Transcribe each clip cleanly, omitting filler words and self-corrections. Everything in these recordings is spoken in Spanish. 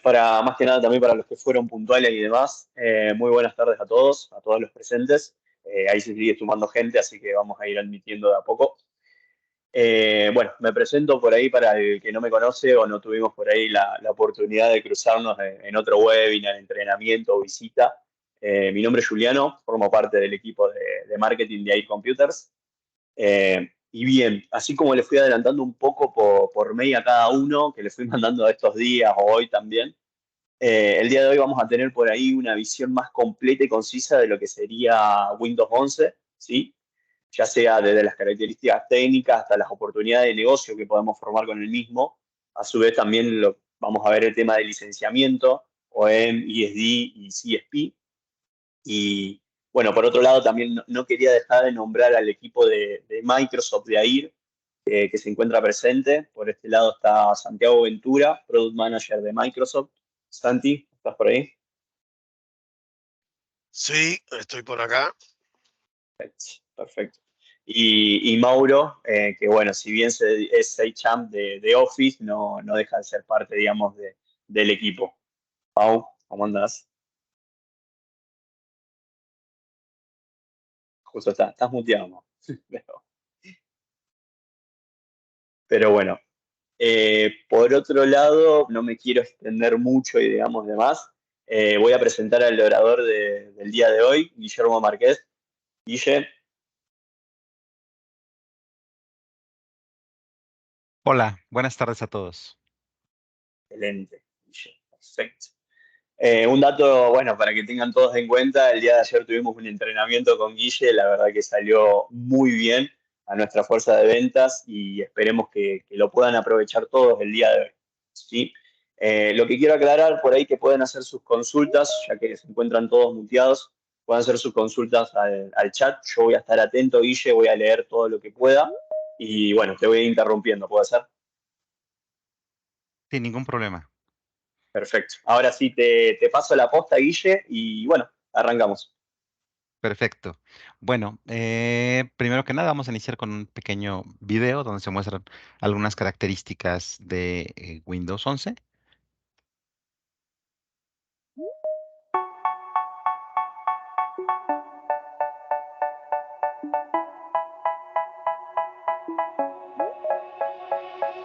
para más que nada también para los que fueron puntuales y demás. Muy buenas tardes a todos los presentes. Ahí se sigue sumando gente, así que vamos a ir admitiendo de a poco. Bueno, me presento por ahí para el que no me conoce o no tuvimos por ahí la oportunidad de cruzarnos en otro webinar, entrenamiento o visita. Mi nombre es Juliano, formo parte del equipo de marketing de AI Computers. Y bien, así como le fui adelantando un poco por mail a cada uno, que le fui mandando estos días o hoy también, el día de hoy vamos a tener por ahí una visión más completa y concisa de lo que sería Windows 11, ¿sí? Ya sea desde las características técnicas hasta las oportunidades de negocio que podemos formar con el mismo. A su vez también vamos a ver el tema de licenciamiento, OEM, ISD y CSP. Y bueno, por otro lado también no quería dejar de nombrar al equipo de Microsoft de AIR, que se encuentra presente. Por este lado está Santiago Ventura, Product Manager de Microsoft. Santi, ¿estás por ahí? Sí, estoy por acá. Perfecto. Y Mauro, que bueno, si bien es HM de Office, no deja de ser parte, digamos, del equipo. Mau, ¿cómo andás? Justo estás muteado, Mau. Pero bueno, por otro lado, no me quiero extender mucho y digamos demás. Voy a presentar al orador del día de hoy, Guillermo Márquez. Guille. Hola, buenas tardes a todos. Excelente, Guille. Perfecto. Un dato, bueno, para que tengan todos en cuenta, el día de ayer tuvimos un entrenamiento con Guille, la verdad que salió muy bien a nuestra fuerza de ventas y esperemos que lo puedan aprovechar todos el día de hoy, ¿sí? Lo que quiero aclarar por ahí que pueden hacer sus consultas, ya que se encuentran todos muteados, pueden hacer sus consultas al chat. Yo voy a estar atento, Guille, voy a leer todo lo que pueda y bueno, te voy a ir interrumpiendo, ¿puede ser? Sin ningún problema. Perfecto. Ahora sí, te paso la posta, Guille, y bueno, arrancamos. Perfecto. Bueno, primero que nada vamos a iniciar con un pequeño video donde se muestran algunas características de Windows 11.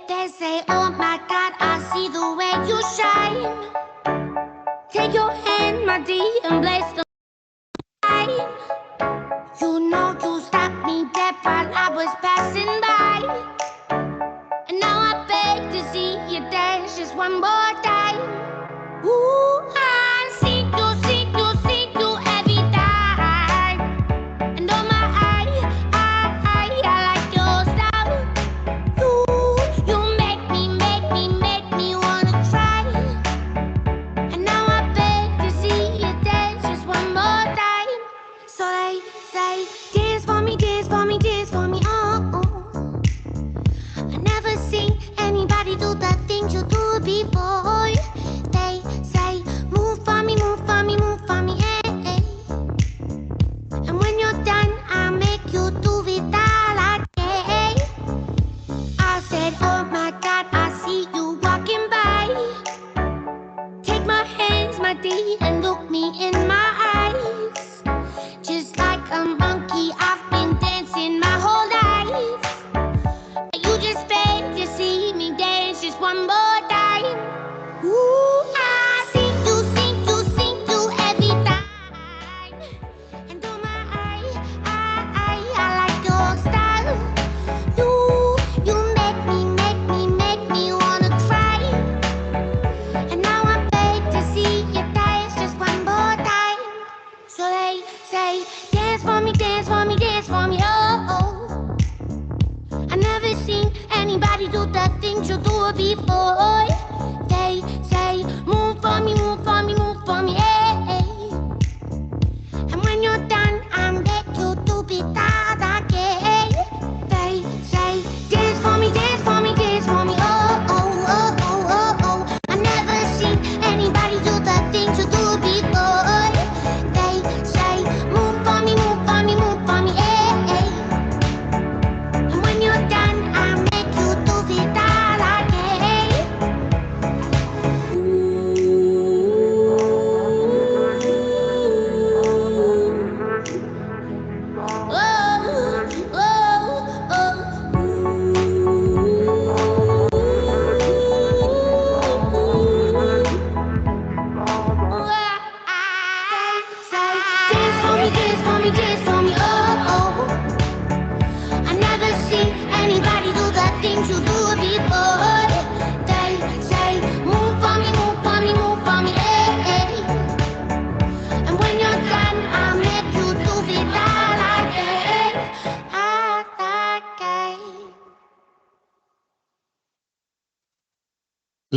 They say, oh my God, I see the way you shine. Take your hand, my dear, and blaze the light. You know you stopped me dead while I was passing by. And now I beg to see you dance just one more time. Ooh, I see you every time. And oh my, I like your style. You make me wanna try. And now I beg to see you dance just one more time. So they say, dance for me, oh, oh. I never seen anybody do the things you do before. They say, move for me, hey, hey. And when you're done, I'll make you do it all again. I said, oh my God, I see you walking by. Take my hands, my dear, and look me in my eyes. Just like a monkey, I've been dancing my whole life. You just beg to see me dance just one more time. Ooh, I see you every time. And oh my, I like your style. You make me wanna cry. And now I beg to see you dance just one more time.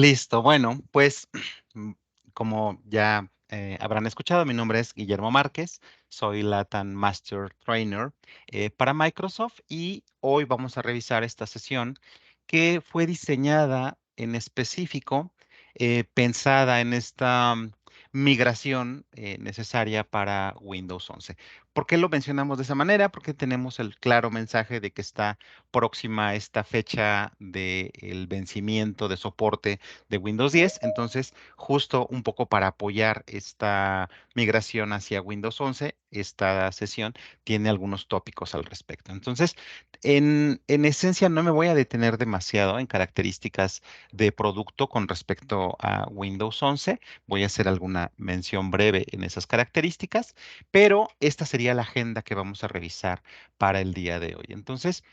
Listo, bueno, pues mm, como ya habrán escuchado, mi nombre es Guillermo Márquez, soy Latin Master Trainer para Microsoft y hoy vamos a revisar esta sesión que fue diseñada en específico, pensada en esta migración necesaria para Windows 11. ¿Por qué lo mencionamos de esa manera? Porque tenemos el claro mensaje de que está próxima esta fecha del vencimiento de soporte de Windows 10. Entonces, justo un poco para apoyar esta migración hacia Windows 11, esta sesión tiene algunos tópicos al respecto. Entonces, en esencia, no me voy a detener demasiado en características de producto con respecto a Windows 11. Voy a hacer alguna mención breve en esas características, pero esta sería la agenda que vamos a revisar para el día de hoy. Entonces,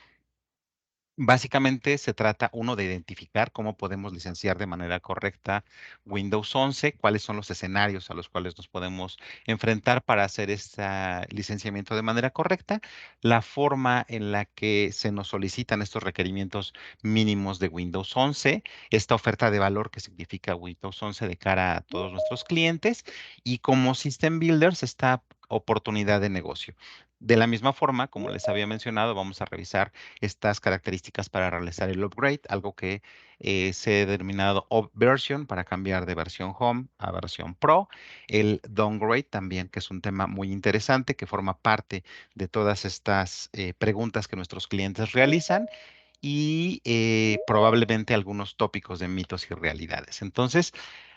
básicamente se trata, uno, de identificar cómo podemos licenciar de manera correcta Windows 11, cuáles son los escenarios a los cuales nos podemos enfrentar para hacer este licenciamiento de manera correcta, la forma en la que se nos solicitan estos requerimientos mínimos de Windows 11, esta oferta de valor que significa Windows 11 de cara a todos nuestros clientes y como System Builders esta oportunidad de negocio. De la misma forma, como les había mencionado, vamos a revisar estas características para realizar el upgrade, algo que se ha denominado upversion para cambiar de versión Home a versión Pro, el downgrade también, que es un tema muy interesante que forma parte de todas estas preguntas que nuestros clientes realizan y probablemente algunos tópicos de mitos y realidades. Entonces,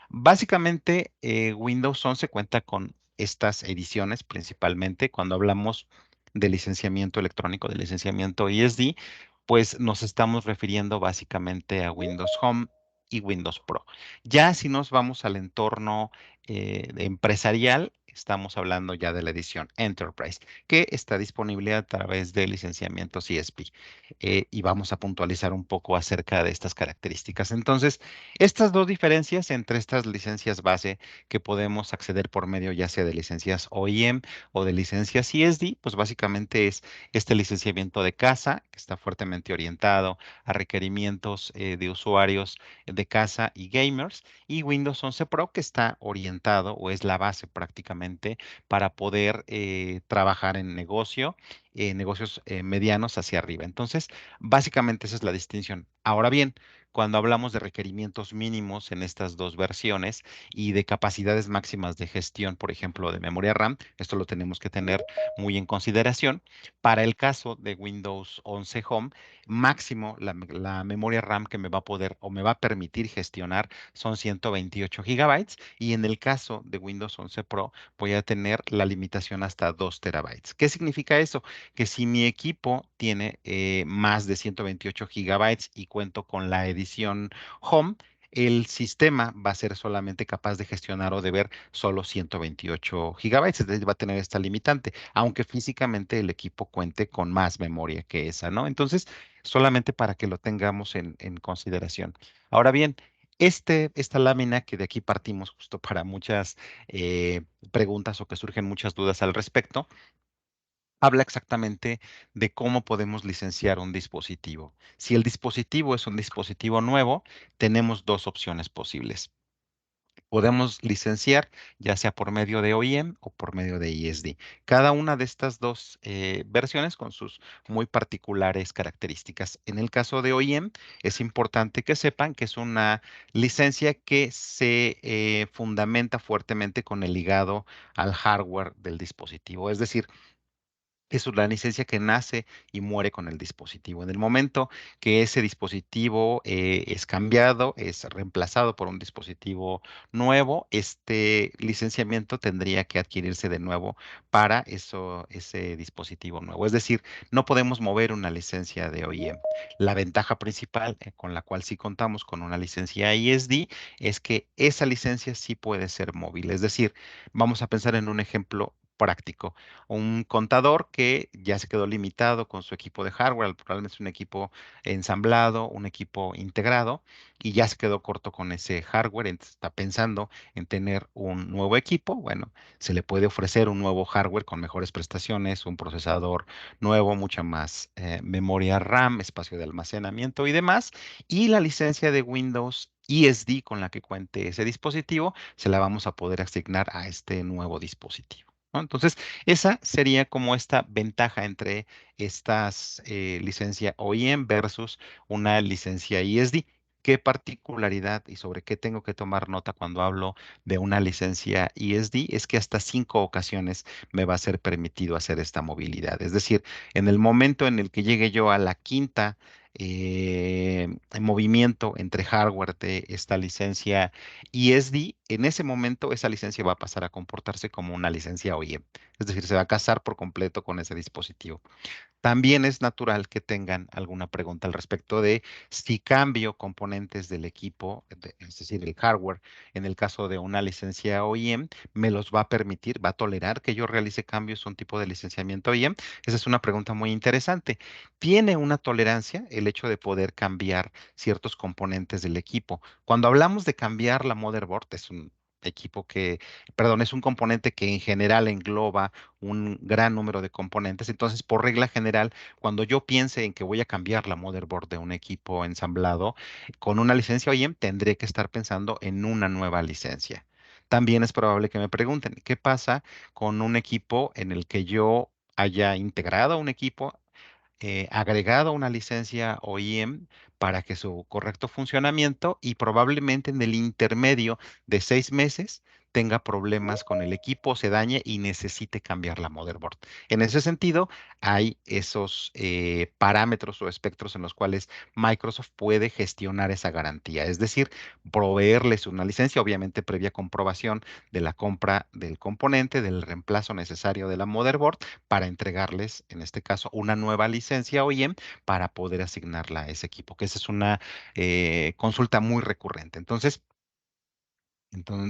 básicamente, Windows 11 cuenta con estas ediciones principalmente cuando hablamos de licenciamiento electrónico, de licenciamiento ESD, pues nos estamos refiriendo básicamente a Windows Home y Windows Pro. Ya si nos vamos al entorno empresarial, estamos hablando ya de la edición Enterprise, que está disponible a través de licenciamiento CSP. Y vamos a puntualizar un poco acerca de estas características. Entonces, estas dos diferencias entre estas licencias base que podemos acceder por medio ya sea de licencias OEM o de licencias ESD, pues básicamente es este licenciamiento de casa que está fuertemente orientado a requerimientos de usuarios de casa y gamers y Windows 11 Pro que está orientado o es la base prácticamente para poder trabajar en negocios medianos hacia arriba. Entonces, básicamente esa es la distinción. Ahora bien, cuando hablamos de requerimientos mínimos en estas dos versiones y de capacidades máximas de gestión, por ejemplo, de memoria RAM, esto lo tenemos que tener muy en consideración. Para el caso de Windows 11 Home, máximo la memoria RAM que me va a poder o me va a permitir gestionar son 128 gigabytes y en el caso de Windows 11 Pro voy a tener la limitación hasta 2 terabytes. ¿Qué significa eso? Que si mi equipo tiene más de 128 gigabytes y cuento con la edición Home, el sistema va a ser solamente capaz de gestionar o de ver solo 128 gigabytes, es decir, va a tener esta limitante, aunque físicamente el equipo cuente con más memoria que esa, ¿no? Entonces, solamente para que lo tengamos en consideración. Ahora bien, esta lámina que de aquí partimos justo para muchas preguntas o que surgen muchas dudas al respecto, habla exactamente de cómo podemos licenciar un dispositivo. Si el dispositivo es un dispositivo nuevo, tenemos dos opciones posibles. Podemos licenciar ya sea por medio de OEM o por medio de ESD. Cada una de estas dos versiones con sus muy particulares características. En el caso de OEM, es importante que sepan que es una licencia que se fundamenta fuertemente con el ligado al hardware del dispositivo. Es decir, es una licencia que nace y muere con el dispositivo. En el momento que ese dispositivo es cambiado, es reemplazado por un dispositivo nuevo, este licenciamiento tendría que adquirirse de nuevo para ese dispositivo nuevo. Es decir, no podemos mover una licencia de OEM. La ventaja principal con la cual sí contamos con una licencia ISD es que esa licencia sí puede ser móvil. Es decir, vamos a pensar en un ejemplo práctico, un contador que ya se quedó limitado con su equipo de hardware, probablemente es un equipo ensamblado, un equipo integrado, y ya se quedó corto con ese hardware, entonces está pensando en tener un nuevo equipo. Bueno, se le puede ofrecer un nuevo hardware con mejores prestaciones, un procesador nuevo, mucha más memoria RAM, espacio de almacenamiento y demás, y la licencia de Windows ESD con la que cuente ese dispositivo, se la vamos a poder asignar a este nuevo dispositivo, ¿no? Entonces, esa sería como esta ventaja entre estas licencia OEM versus una licencia ESD. ¿Qué particularidad y sobre qué tengo que tomar nota cuando hablo de una licencia ESD? Es que hasta 5 ocasiones me va a ser permitido hacer esta movilidad. Es decir, en el momento en el que llegue yo a la quinta movimiento entre hardware de esta licencia ESD, en ese momento esa licencia va a pasar a comportarse como una licencia OEM. Es decir, se va a casar por completo con ese dispositivo. También es natural que tengan alguna pregunta al respecto de si cambio componentes del equipo, es decir, el hardware, en el caso de una licencia OEM, me los va a permitir, va a tolerar que yo realice cambios a un tipo de licenciamiento OEM. Esa es una pregunta muy interesante. ¿Tiene una tolerancia el hecho de poder cambiar ciertos componentes del equipo? Cuando hablamos de cambiar la motherboard, es un equipo que, perdón, es un componente que en general engloba un gran número de componentes. Entonces, por regla general, cuando yo piense en que voy a cambiar la motherboard de un equipo ensamblado con una licencia OEM, tendré que estar pensando en una nueva licencia. También es probable que me pregunten, ¿qué pasa con un equipo en el que yo haya integrado un equipo, agregado una licencia OEM para que su correcto funcionamiento y probablemente en el intermedio de 6 meses tenga problemas con el equipo, se dañe y necesite cambiar la motherboard? En ese sentido, hay esos parámetros o espectros en los cuales Microsoft puede gestionar esa garantía, es decir, proveerles una licencia, obviamente previa comprobación de la compra del componente, del reemplazo necesario de la motherboard, para entregarles, en este caso, una nueva licencia OEM para poder asignarla a ese equipo, que esa es una consulta muy recurrente. Entonces,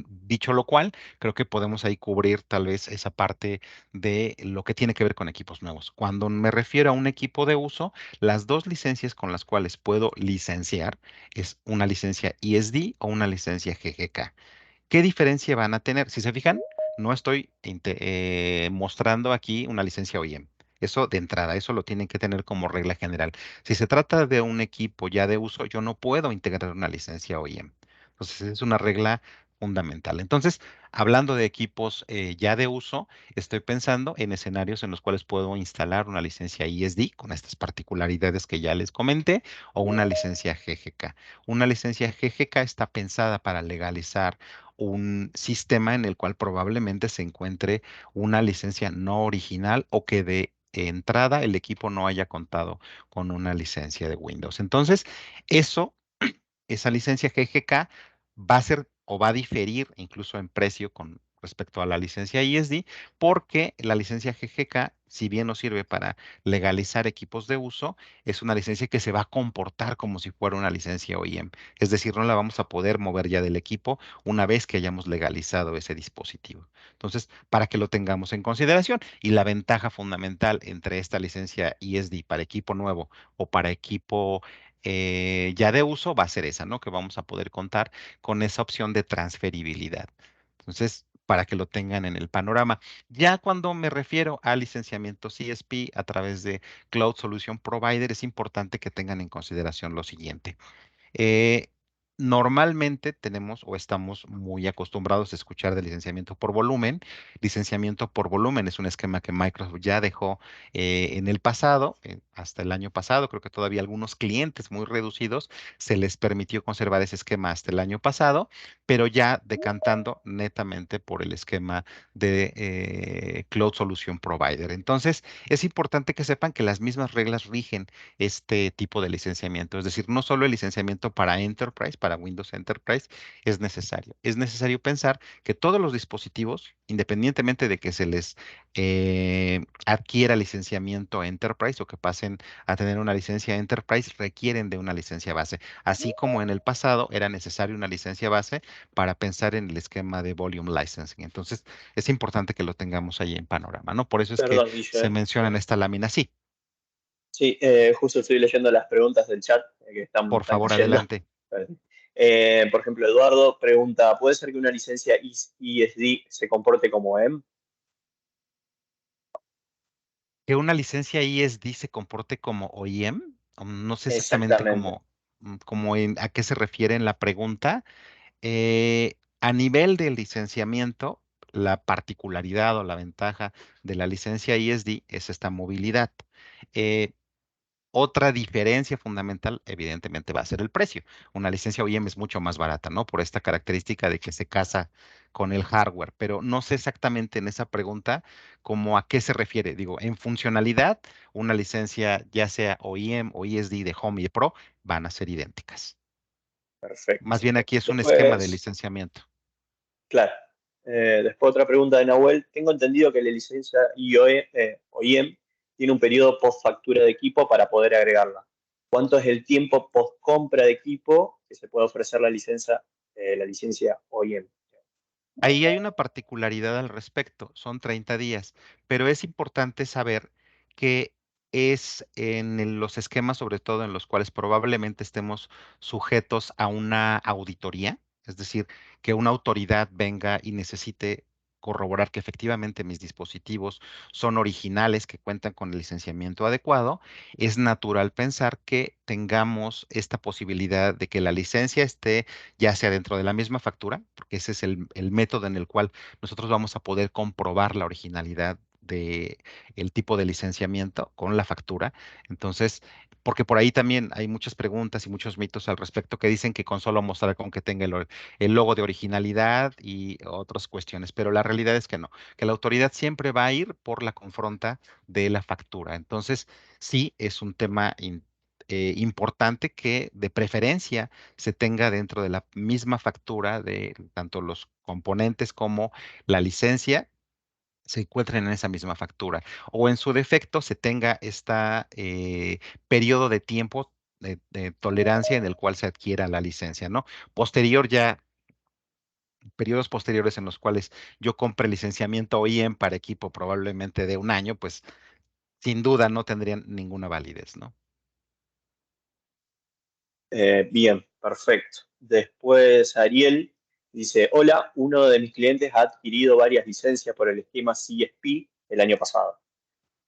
dicho lo cual, creo que podemos ahí cubrir tal vez esa parte de lo que tiene que ver con equipos nuevos. Cuando me refiero a un equipo de uso, las dos licencias con las cuales puedo licenciar es una licencia ESD o una licencia GGK. ¿Qué diferencia van a tener? Si se fijan, no estoy mostrando aquí una licencia OEM. Eso de entrada, eso lo tienen que tener como regla general. Si se trata de un equipo ya de uso, yo no puedo integrar una licencia OEM. Entonces, es una regla fundamental. Entonces, hablando de equipos ya de uso, estoy pensando en escenarios en los cuales puedo instalar una licencia ESD con estas particularidades que ya les comenté o una licencia GGK. Una licencia GGK está pensada para legalizar un sistema en el cual probablemente se encuentre una licencia no original o que de entrada el equipo no haya contado con una licencia de Windows. Entonces, eso, esa licencia GGK va a ser o va a diferir incluso en precio con respecto a la licencia ESD, porque la licencia GGK, si bien nos sirve para legalizar equipos de uso, es una licencia que se va a comportar como si fuera una licencia OEM. Es decir, no la vamos a poder mover ya del equipo una vez que hayamos legalizado ese dispositivo. Entonces, para que lo tengamos en consideración, y la ventaja fundamental entre esta licencia ESD para equipo nuevo o para equipo ya de uso va a ser esa, ¿no? Que vamos a poder contar con esa opción de transferibilidad. Entonces, para que lo tengan en el panorama. Ya cuando me refiero a licenciamiento CSP a través de Cloud Solution Provider, es importante que tengan en consideración lo siguiente. Eh, Normalmente tenemos o estamos muy acostumbrados a escuchar de licenciamiento por volumen. Licenciamiento por volumen es un esquema que Microsoft ya dejó en el pasado, hasta el año pasado. Creo que todavía algunos clientes muy reducidos se les permitió conservar ese esquema hasta el año pasado, pero ya decantando netamente por el esquema de Cloud Solution Provider. Entonces, es importante que sepan que las mismas reglas rigen este tipo de licenciamiento. Es decir, no solo el licenciamiento para Enterprise, para Windows Enterprise, es necesario. Es necesario pensar que todos los dispositivos, independientemente de que se les adquiera licenciamiento Enterprise o que pasen a tener una licencia Enterprise, requieren de una licencia base. Así como en el pasado era necesario una licencia base para pensar en el esquema de volume licensing. Entonces, es importante que lo tengamos ahí en panorama, ¿no? Por eso es que Perdón, se Guille. menciona en esta lámina. Sí, Sí, justo estoy leyendo las preguntas del chat que por están favor, cayendo. adelante. Por ejemplo, Eduardo pregunta, ¿puede ser que una licencia ESD se comporte como OEM? Que una licencia ISD se comporte como OEM. No sé exactamente Exactamente. cómo. como en a qué se refiere en la pregunta. A nivel del licenciamiento, la particularidad o la ventaja de la licencia ISD es esta movilidad. Eh, Otra diferencia fundamental, evidentemente, va a ser el precio. Una licencia OEM es mucho más barata, ¿no? Por esta característica de que se casa con el hardware, pero no sé exactamente en esa pregunta como a qué se refiere. Digo, en funcionalidad, una licencia ya sea OEM o ISD de Home y Pro van a ser idénticas. Perfecto. Más bien aquí es un esquema de Después, licenciamiento. claro. Después otra pregunta de Nahuel. Tengo entendido que la licencia OEM tiene un periodo post factura de equipo para poder agregarla. ¿Cuánto es el tiempo post compra de equipo que se puede ofrecer la licencia OEM? Ahí hay una particularidad al respecto, son 30 días, pero es importante saber que es en los esquemas, sobre todo en los cuales probablemente estemos sujetos a una auditoría, es decir, que una autoridad venga y necesite corroborar que efectivamente mis dispositivos son originales, que cuentan con el licenciamiento adecuado, es natural pensar que tengamos esta posibilidad de que la licencia esté ya sea dentro de la misma factura, porque ese es el método en el cual nosotros vamos a poder comprobar la originalidad de el tipo de licenciamiento con la factura. Entonces, porque por ahí también hay muchas preguntas y muchos mitos al respecto que dicen que con solo mostrar con que tenga el logo de originalidad y otras cuestiones, pero la realidad es que no, que la autoridad siempre va a ir por la confronta de la factura. Entonces, sí es un tema importante que de preferencia se tenga dentro de la misma factura de tanto los componentes como la licencia se encuentren en esa misma factura o en su defecto se tenga este periodo de tiempo de tolerancia en el cual se adquiera la licencia, ¿no? Posterior ya, periodos posteriores en los cuales yo compre licenciamiento OEM para equipo probablemente de un año, pues sin duda no tendrían ninguna validez, ¿no? Bien, perfecto. Después Ariel dice, hola, uno de mis clientes ha adquirido varias licencias por el esquema CSP el año pasado.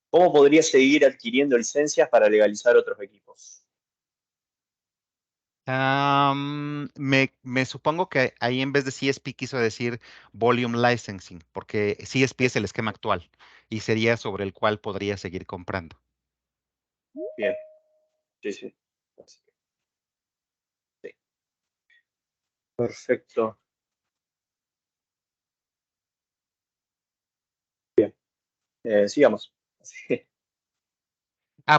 ¿Cómo podría seguir adquiriendo licencias para legalizar otros equipos? Me supongo que ahí en vez de CSP quiso decir Volume Licensing, porque CSP es el esquema actual y sería sobre el cual podría seguir comprando. Bien, sí, sí. Sí. Perfecto. Sigamos. Sí.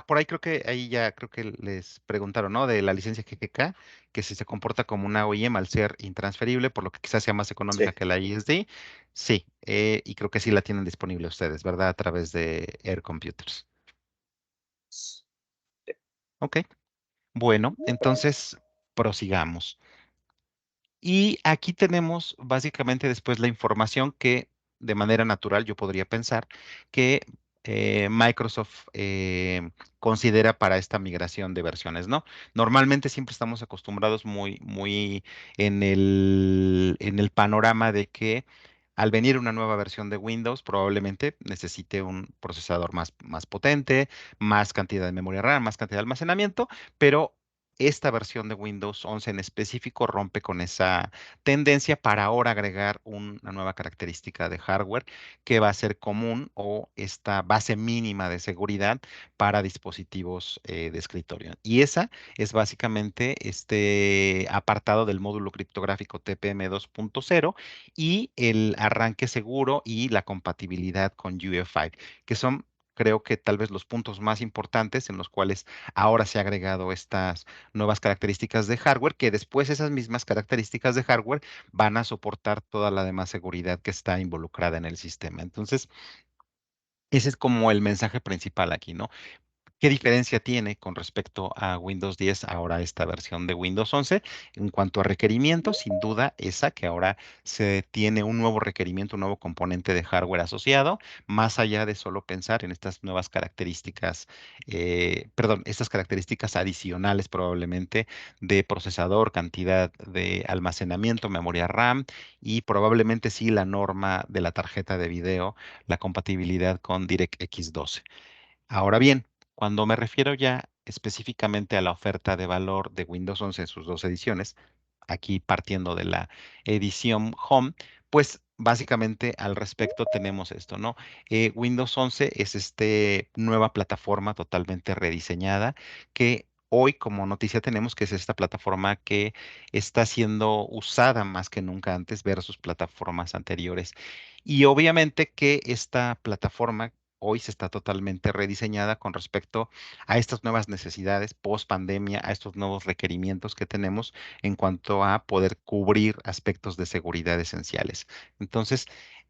Por ahí creo que ahí ya creo que les preguntaron, ¿no? De la licencia GGK, que si se comporta como una OEM al ser intransferible, por lo que quizás sea más económica Sí. que la ISD. Sí, y creo que sí la tienen disponible ustedes, ¿verdad? A través de Air Computers. Ok, bueno, entonces prosigamos. Y aquí tenemos básicamente después la información que de manera natural yo podría pensar que Microsoft considera para esta migración de versiones, ¿no? Normalmente siempre estamos acostumbrados muy en el panorama de que al venir una nueva versión de Windows probablemente necesite un procesador más potente, más cantidad de memoria RAM, más cantidad de almacenamiento, pero esta versión de Windows 11 en específico rompe con esa tendencia para ahora agregar una nueva característica de hardware que va a ser común o esta base mínima de seguridad para dispositivos de escritorio. Y esa es básicamente este apartado del módulo criptográfico TPM 2.0 y el arranque seguro y la compatibilidad con UEFI, que son creo que tal vez los puntos más importantes en los cuales ahora se ha agregado estas nuevas características de hardware, que después esas mismas características de hardware van a soportar toda la demás seguridad que está involucrada en el sistema. Entonces, ese es como el mensaje principal aquí, ¿no? ¿Qué diferencia tiene con respecto a Windows 10 ahora esta versión de Windows 11? En cuanto a requerimientos, sin duda esa que ahora se tiene un nuevo requerimiento, un nuevo componente de hardware asociado, más allá de solo pensar en estas nuevas características, perdón, estas características adicionales probablemente de procesador, cantidad de almacenamiento, memoria RAM y probablemente sí la norma de la tarjeta de video, la compatibilidad con DirectX 12. Ahora bien, cuando me refiero ya específicamente a la oferta de valor de Windows 11 en sus dos ediciones, aquí partiendo de la edición Home, pues básicamente al respecto tenemos esto, ¿no? Windows 11 es nueva plataforma totalmente rediseñada que hoy como noticia tenemos que es esta plataforma que está siendo usada más que nunca antes versus plataformas anteriores. Y obviamente que esta plataforma hoy se está totalmente rediseñada con respecto a estas nuevas necesidades post pandemia, a estos nuevos requerimientos que tenemos en cuanto a poder cubrir aspectos de seguridad esenciales. Entonces,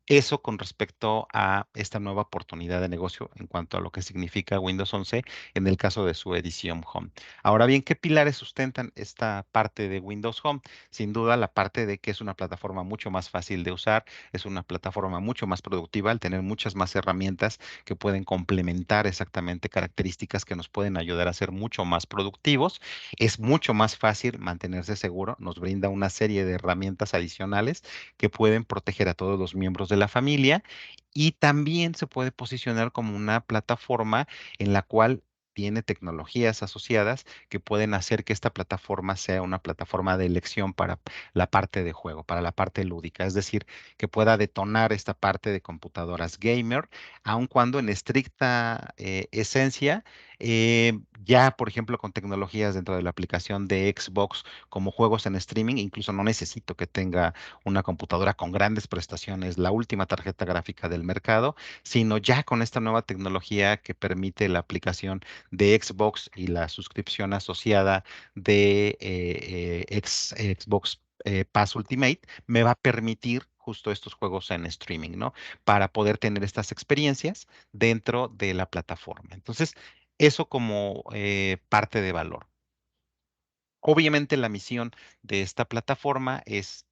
eso con respecto a esta nueva oportunidad de negocio en cuanto a lo que significa Windows 11 en el caso de su edición Home. Ahora bien, ¿qué pilares sustentan esta parte de Windows Home? Sin duda, la parte de que es una plataforma mucho más fácil de usar, es una plataforma mucho más productiva al tener muchas más herramientas que pueden complementar exactamente características que nos pueden ayudar a ser mucho más productivos. Es mucho más fácil mantenerse seguro, nos brinda una serie de herramientas adicionales que pueden proteger a todos los miembros de la familia y también se puede posicionar como una plataforma en la cual tiene tecnologías asociadas que pueden hacer que esta plataforma sea una plataforma de elección para la parte de juego, para la parte lúdica, es decir, que pueda detonar esta parte de computadoras gamer, aun cuando en estricta esencia, ya por ejemplo con tecnologías dentro de la aplicación de Xbox como juegos en streaming, incluso no necesito que tenga una computadora con grandes prestaciones, la última tarjeta gráfica del mercado, sino ya con esta nueva tecnología que permite la aplicación de Xbox y la suscripción asociada de Xbox Pass Ultimate, me va a permitir justo estos juegos en streaming, ¿no? Para poder tener estas experiencias dentro de la plataforma. Entonces, eso como parte de valor. Obviamente la misión de esta plataforma es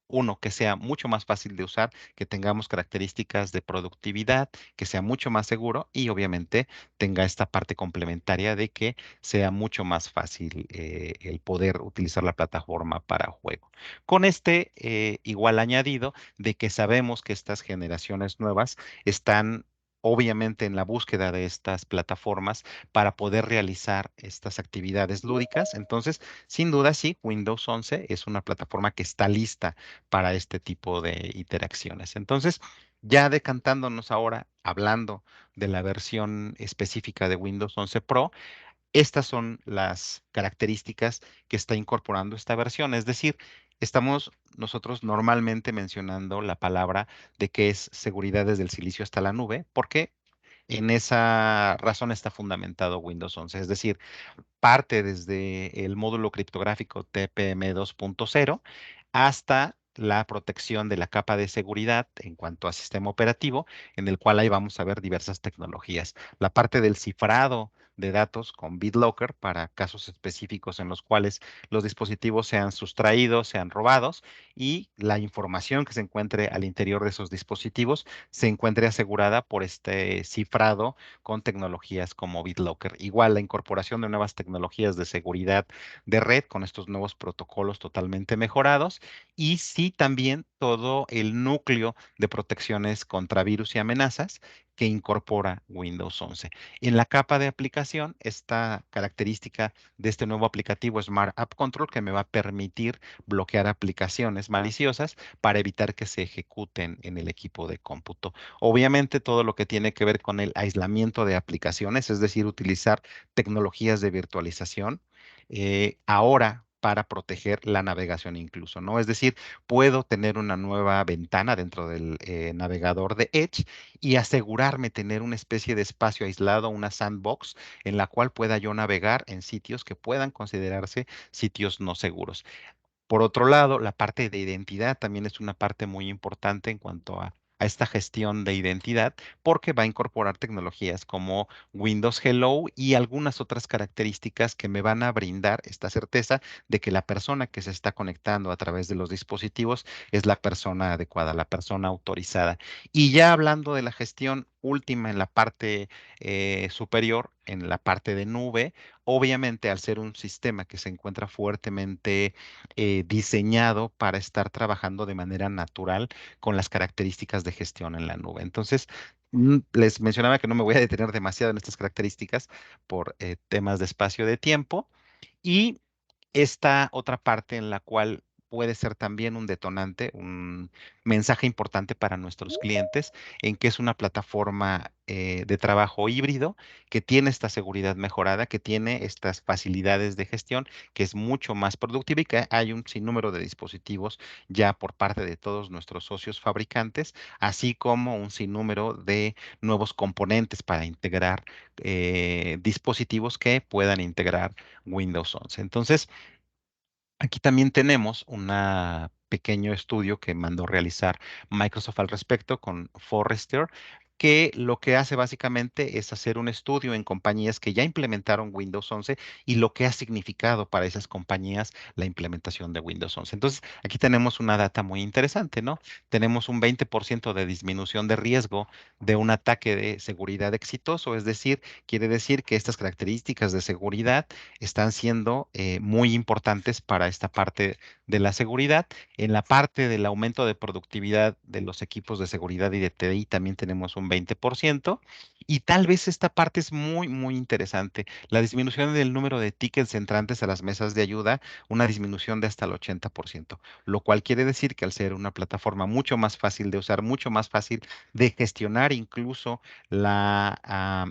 uno, que sea mucho más fácil de usar, que tengamos características de productividad, que sea mucho más seguro y obviamente tenga esta parte complementaria de que sea mucho más fácil el poder utilizar la plataforma para juego. Con igual añadido de que sabemos que estas generaciones nuevas están obviamente en la búsqueda de estas plataformas para poder realizar estas actividades lúdicas. Entonces, sin duda, sí, Windows 11 es una plataforma que está lista para este tipo de interacciones. Entonces, ya decantándonos ahora, hablando de la versión específica de Windows 11 Pro, estas son las características que está incorporando esta versión. Es decir, estamos nosotros normalmente mencionando la palabra de que es seguridad desde el silicio hasta la nube, porque en esa razón está fundamentado Windows 11. Es decir, parte desde el módulo criptográfico TPM 2.0 hasta la protección de la capa de seguridad en cuanto a sistema operativo, en el cual ahí vamos a ver diversas tecnologías. La parte del cifrado de datos con BitLocker para casos específicos en los cuales los dispositivos sean sustraídos, sean robados y la información que se encuentre al interior de esos dispositivos se encuentre asegurada por este cifrado con tecnologías como BitLocker. Igual la incorporación de nuevas tecnologías de seguridad de red con estos nuevos protocolos totalmente mejorados y sí también todo el núcleo de protecciones contra virus y amenazas que incorpora Windows 11. En la capa de aplicación, esta característica de este nuevo aplicativo Smart App Control que me va a permitir bloquear aplicaciones maliciosas para evitar que se ejecuten en el equipo de cómputo. Obviamente todo lo que tiene que ver con el aislamiento de aplicaciones, es decir, utilizar tecnologías de virtualización, ahora para proteger la navegación incluso, ¿no? Es decir, puedo tener una nueva ventana dentro del navegador de Edge y asegurarme tener una especie de espacio aislado, una sandbox en la cual pueda yo navegar en sitios que puedan considerarse sitios no seguros. Por otro lado, la parte de identidad también es una parte muy importante en cuanto a esta gestión de identidad, porque va a incorporar tecnologías como Windows Hello y algunas otras características que me van a brindar esta certeza de que la persona que se está conectando a través de los dispositivos es la persona adecuada, la persona autorizada. Y ya hablando de la gestión última en la parte superior, en la parte de nube, obviamente al ser un sistema que se encuentra fuertemente diseñado para estar trabajando de manera natural con las características de gestión en la nube. Entonces, Les mencionaba que no me voy a detener demasiado en estas características por temas de espacio de tiempo. Y esta otra parte en la cual puede ser también un detonante, un mensaje importante para nuestros clientes, en que es una plataforma de trabajo híbrido que tiene esta seguridad mejorada, que tiene estas facilidades de gestión, que es mucho más productiva y que hay un sinnúmero de dispositivos ya por parte de todos nuestros socios fabricantes, así como un sinnúmero de nuevos componentes para integrar dispositivos que puedan integrar Windows 11. Entonces, aquí también tenemos un pequeño estudio que mandó realizar Microsoft al respecto con Forrester, que lo que hace básicamente es hacer un estudio en compañías que ya implementaron Windows 11 y lo que ha significado para esas compañías la implementación de Windows 11. Entonces, aquí tenemos una data muy interesante, ¿no? Tenemos un 20% de disminución de riesgo de un ataque de seguridad exitoso, es decir, quiere decir que estas características de seguridad están siendo muy importantes para esta parte de la seguridad. En la parte del aumento de productividad de los equipos de seguridad y de TI también tenemos un 20%. Y tal vez esta parte es muy, muy interesante. La disminución del número de tickets entrantes a las mesas de ayuda, una disminución de hasta el 80%, lo cual quiere decir que al ser una plataforma mucho más fácil de usar, mucho más fácil de gestionar incluso la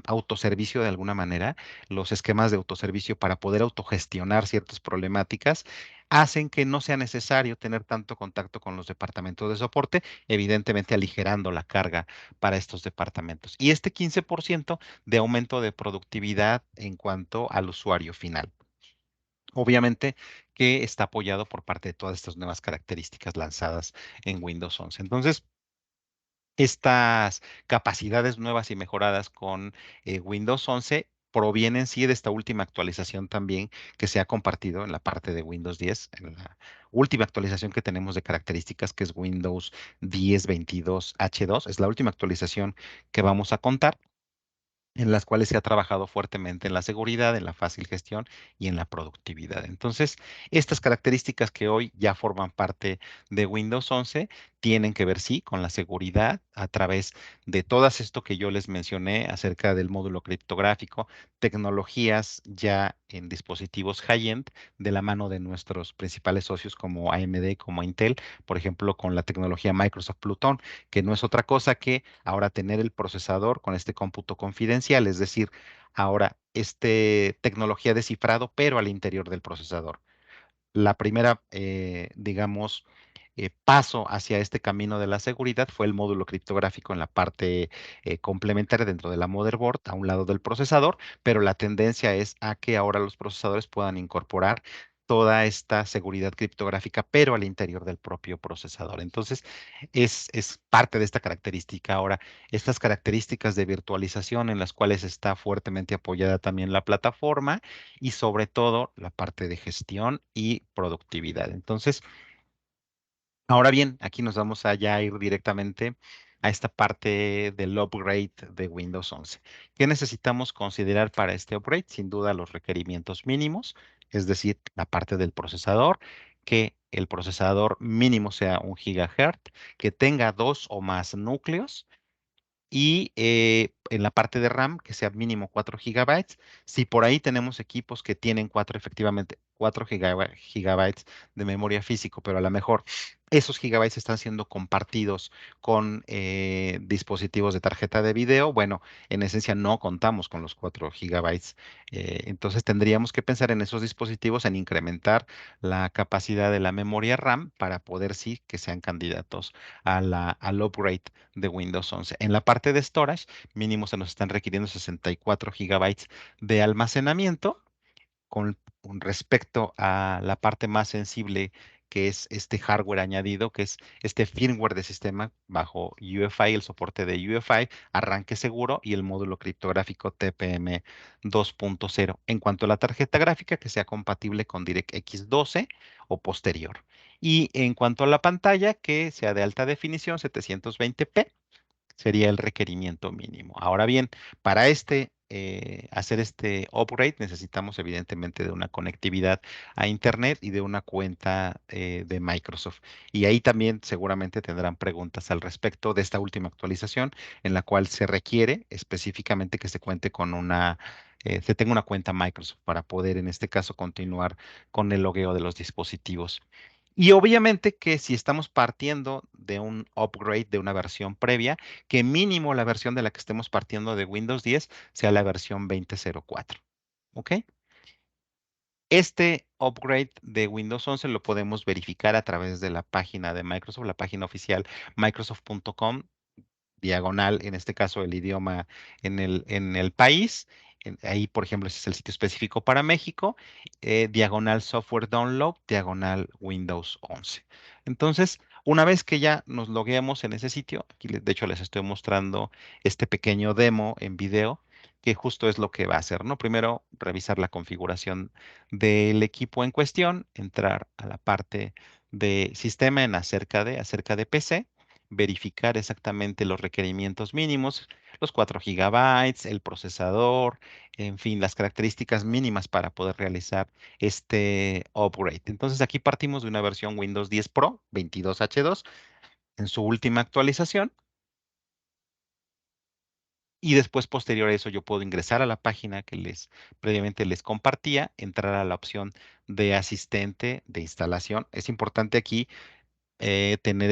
autoservicio de alguna manera, los esquemas de autoservicio para poder autogestionar ciertas problemáticas, hacen que no sea necesario tener tanto contacto con los departamentos de soporte, evidentemente aligerando la carga para estos departamentos. Y este 15% de aumento de productividad en cuanto al usuario final. Obviamente que está apoyado por parte de todas estas nuevas características lanzadas en Windows 11. Entonces, estas capacidades nuevas y mejoradas con Windows 11 provienen sí de esta última actualización también que se ha compartido en la parte de Windows 10, en la última actualización que tenemos de características que es Windows 10 22H2, es la última actualización que vamos a contar, en las cuales se ha trabajado fuertemente en la seguridad, en la fácil gestión y en la productividad. Entonces, estas características que hoy ya forman parte de Windows 11 tienen que ver, sí, con la seguridad a través de todas esto que yo les mencioné acerca del módulo criptográfico, tecnologías ya en dispositivos high-end de la mano de nuestros principales socios como AMD, como Intel, por ejemplo, con la tecnología Microsoft Pluton, que no es otra cosa que ahora tener el procesador con este cómputo confidencial, es decir, ahora este tecnología de cifrado, pero al interior del procesador. La primera, digamos, paso hacia este camino de la seguridad fue el módulo criptográfico en la parte complementaria dentro de la motherboard, a un lado del procesador, pero la tendencia es a que ahora los procesadores puedan incorporar toda esta seguridad criptográfica, pero al interior del propio procesador. Entonces, es parte de esta característica. Ahora, estas características de virtualización en las cuales está fuertemente apoyada también la plataforma y sobre todo la parte de gestión y productividad. Entonces, ahora bien, aquí nos vamos a ya ir directamente a esta parte del upgrade de Windows 11. ¿Qué necesitamos considerar para este upgrade? Sin duda los requerimientos mínimos, es decir, la parte del procesador, que el procesador mínimo sea 1 GHz, que tenga 2 o más núcleos y en la parte de RAM que sea mínimo 4 gigabytes. Si por ahí tenemos equipos que tienen efectivamente 4 gigabytes de memoria físico, pero a lo mejor esos gigabytes están siendo compartidos con dispositivos de tarjeta de video, bueno, en esencia no contamos con los 4 gigabytes. Entonces tendríamos que pensar en esos dispositivos, en incrementar la capacidad de la memoria RAM para poder sí que sean candidatos al upgrade de Windows 11. En la parte de storage, mínimo se nos están requiriendo 64 gigabytes de almacenamiento con respecto a la parte más sensible que es este hardware añadido, que es este firmware de sistema bajo UEFI, el soporte de UEFI, arranque seguro y el módulo criptográfico TPM 2.0. En cuanto a la tarjeta gráfica, que sea compatible con DirectX 12 o posterior. Y en cuanto a la pantalla, que sea de alta definición 720p sería el requerimiento mínimo. Ahora bien, para este hacer este upgrade, necesitamos evidentemente de una conectividad a Internet y de una cuenta de Microsoft. Y ahí también seguramente tendrán preguntas al respecto de esta última actualización, en la cual se requiere específicamente que se cuente con se tenga una cuenta Microsoft para poder en este caso continuar con el logueo de los dispositivos. Y obviamente que si estamos partiendo de un upgrade de una versión previa, que mínimo la versión de la que estemos partiendo de Windows 10 sea la versión 20.04. ¿Ok? Este upgrade de Windows 11 lo podemos verificar a través de la página de Microsoft, la página oficial microsoft.com diagonal, en este caso el idioma en el país. Ahí, por ejemplo, ese es el sitio específico para México, diagonal software download, diagonal Windows 11. Entonces, una vez que ya nos logueamos en ese sitio, aquí de hecho les estoy mostrando este pequeño demo en video, que justo es lo que va a hacer, ¿no? Primero, revisar la configuración del equipo en cuestión, entrar a la parte de sistema en acerca de PC, verificar exactamente los requerimientos mínimos, los 4 gigabytes, el procesador, en fin, las características mínimas para poder realizar este upgrade. Entonces aquí partimos de una versión Windows 10 Pro 22H2 en su última actualización. Y después, posterior a eso, yo puedo ingresar a la página que previamente les compartía, entrar a la opción de asistente de instalación. Es importante aquí tener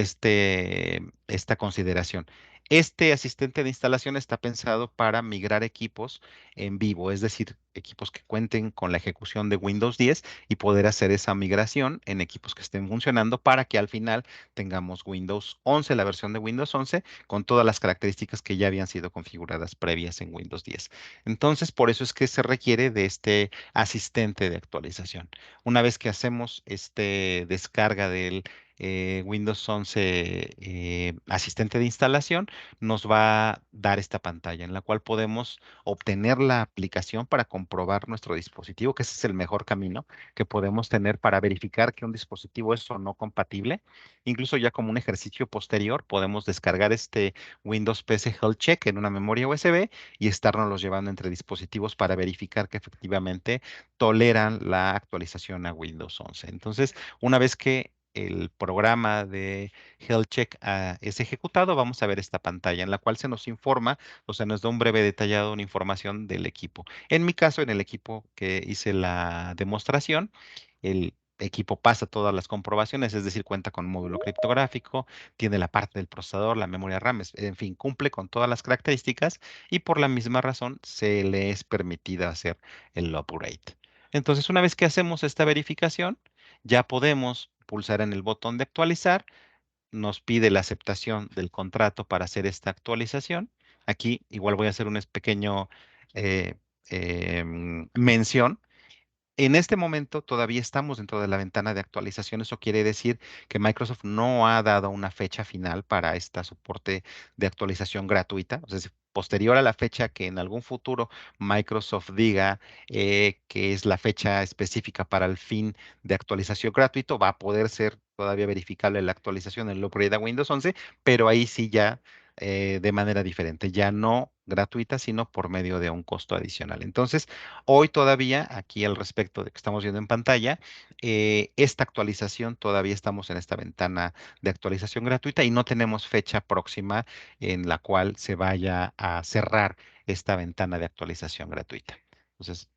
esta consideración. Este asistente de instalación está pensado para migrar equipos en vivo, es decir, equipos que cuenten con la ejecución de Windows 10 y poder hacer esa migración en equipos que estén funcionando para que al final tengamos Windows 11, la versión de Windows 11, con todas las características que ya habían sido configuradas previas en Windows 10. Entonces, por eso es que se requiere de este asistente de actualización. Una vez que hacemos descarga del Windows 11 asistente de instalación, nos va a dar esta pantalla en la cual podemos obtener la aplicación para comprobar nuestro dispositivo, que ese es el mejor camino que podemos tener para verificar que un dispositivo es o no compatible. Incluso ya como un ejercicio posterior, podemos descargar este Windows PC Health Check en una memoria USB y estarnos llevando entre dispositivos para verificar que efectivamente toleran la actualización a Windows 11. Entonces, una vez que el programa de Health Check es ejecutado, vamos a ver esta pantalla en la cual se nos informa, o sea, nos da un breve detallado, una información del equipo. En mi caso, en el equipo que hice la demostración, el equipo pasa todas las comprobaciones, es decir, cuenta con módulo criptográfico, tiene la parte del procesador, la memoria RAM, en fin, cumple con todas las características y por la misma razón se le es permitido hacer el upgrade. Entonces, una vez que hacemos esta verificación, ya podemos pulsar en el botón de actualizar, nos pide la aceptación del contrato para hacer esta actualización. Aquí igual voy a hacer un pequeño eh, mención. En este momento todavía estamos dentro de la ventana de actualización. Eso quiere decir que Microsoft no ha dado una fecha final para este soporte de actualización gratuita. O sea, posterior a la fecha que en algún futuro Microsoft diga que es la fecha específica para el fin de actualización gratuito, va a poder ser todavía verificable la actualización en el upgrade a Windows 11, pero ahí sí ya de manera diferente, ya no gratuita, sino por medio de un costo adicional. Entonces, hoy todavía, aquí al respecto de que estamos viendo en pantalla, esta actualización todavía estamos en esta ventana de actualización gratuita y no tenemos fecha próxima en la cual se vaya a cerrar esta ventana de actualización gratuita. Entonces,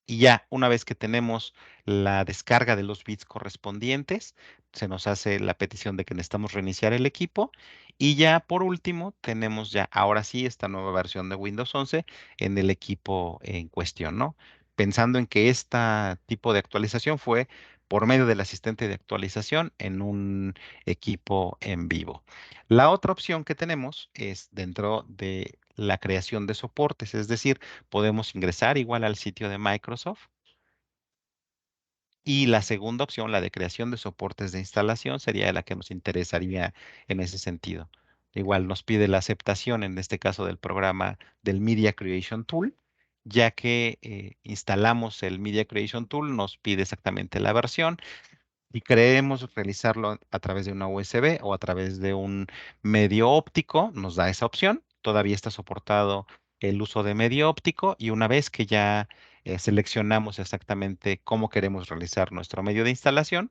y ya una vez que tenemos la descarga de los bits correspondientes, se nos hace la petición de que necesitamos reiniciar el equipo. Y ya por último, tenemos ya ahora sí esta nueva versión de Windows 11 en el equipo en cuestión, ¿no? Pensando en que este tipo de actualización fue por medio del asistente de actualización en un equipo en vivo. La otra opción que tenemos es dentro de la creación de soportes, es decir, podemos ingresar igual al sitio de Microsoft. Y la segunda opción, la de creación de soportes de instalación, sería la que nos interesaría en ese sentido. Igual nos pide la aceptación, en este caso del programa del Media Creation Tool, ya que instalamos el Media Creation Tool, nos pide exactamente la versión. Y queremos realizarlo a través de una USB o a través de un medio óptico, nos da esa opción. Todavía está soportado el uso de medio óptico y una vez que ya seleccionamos exactamente cómo queremos realizar nuestro medio de instalación,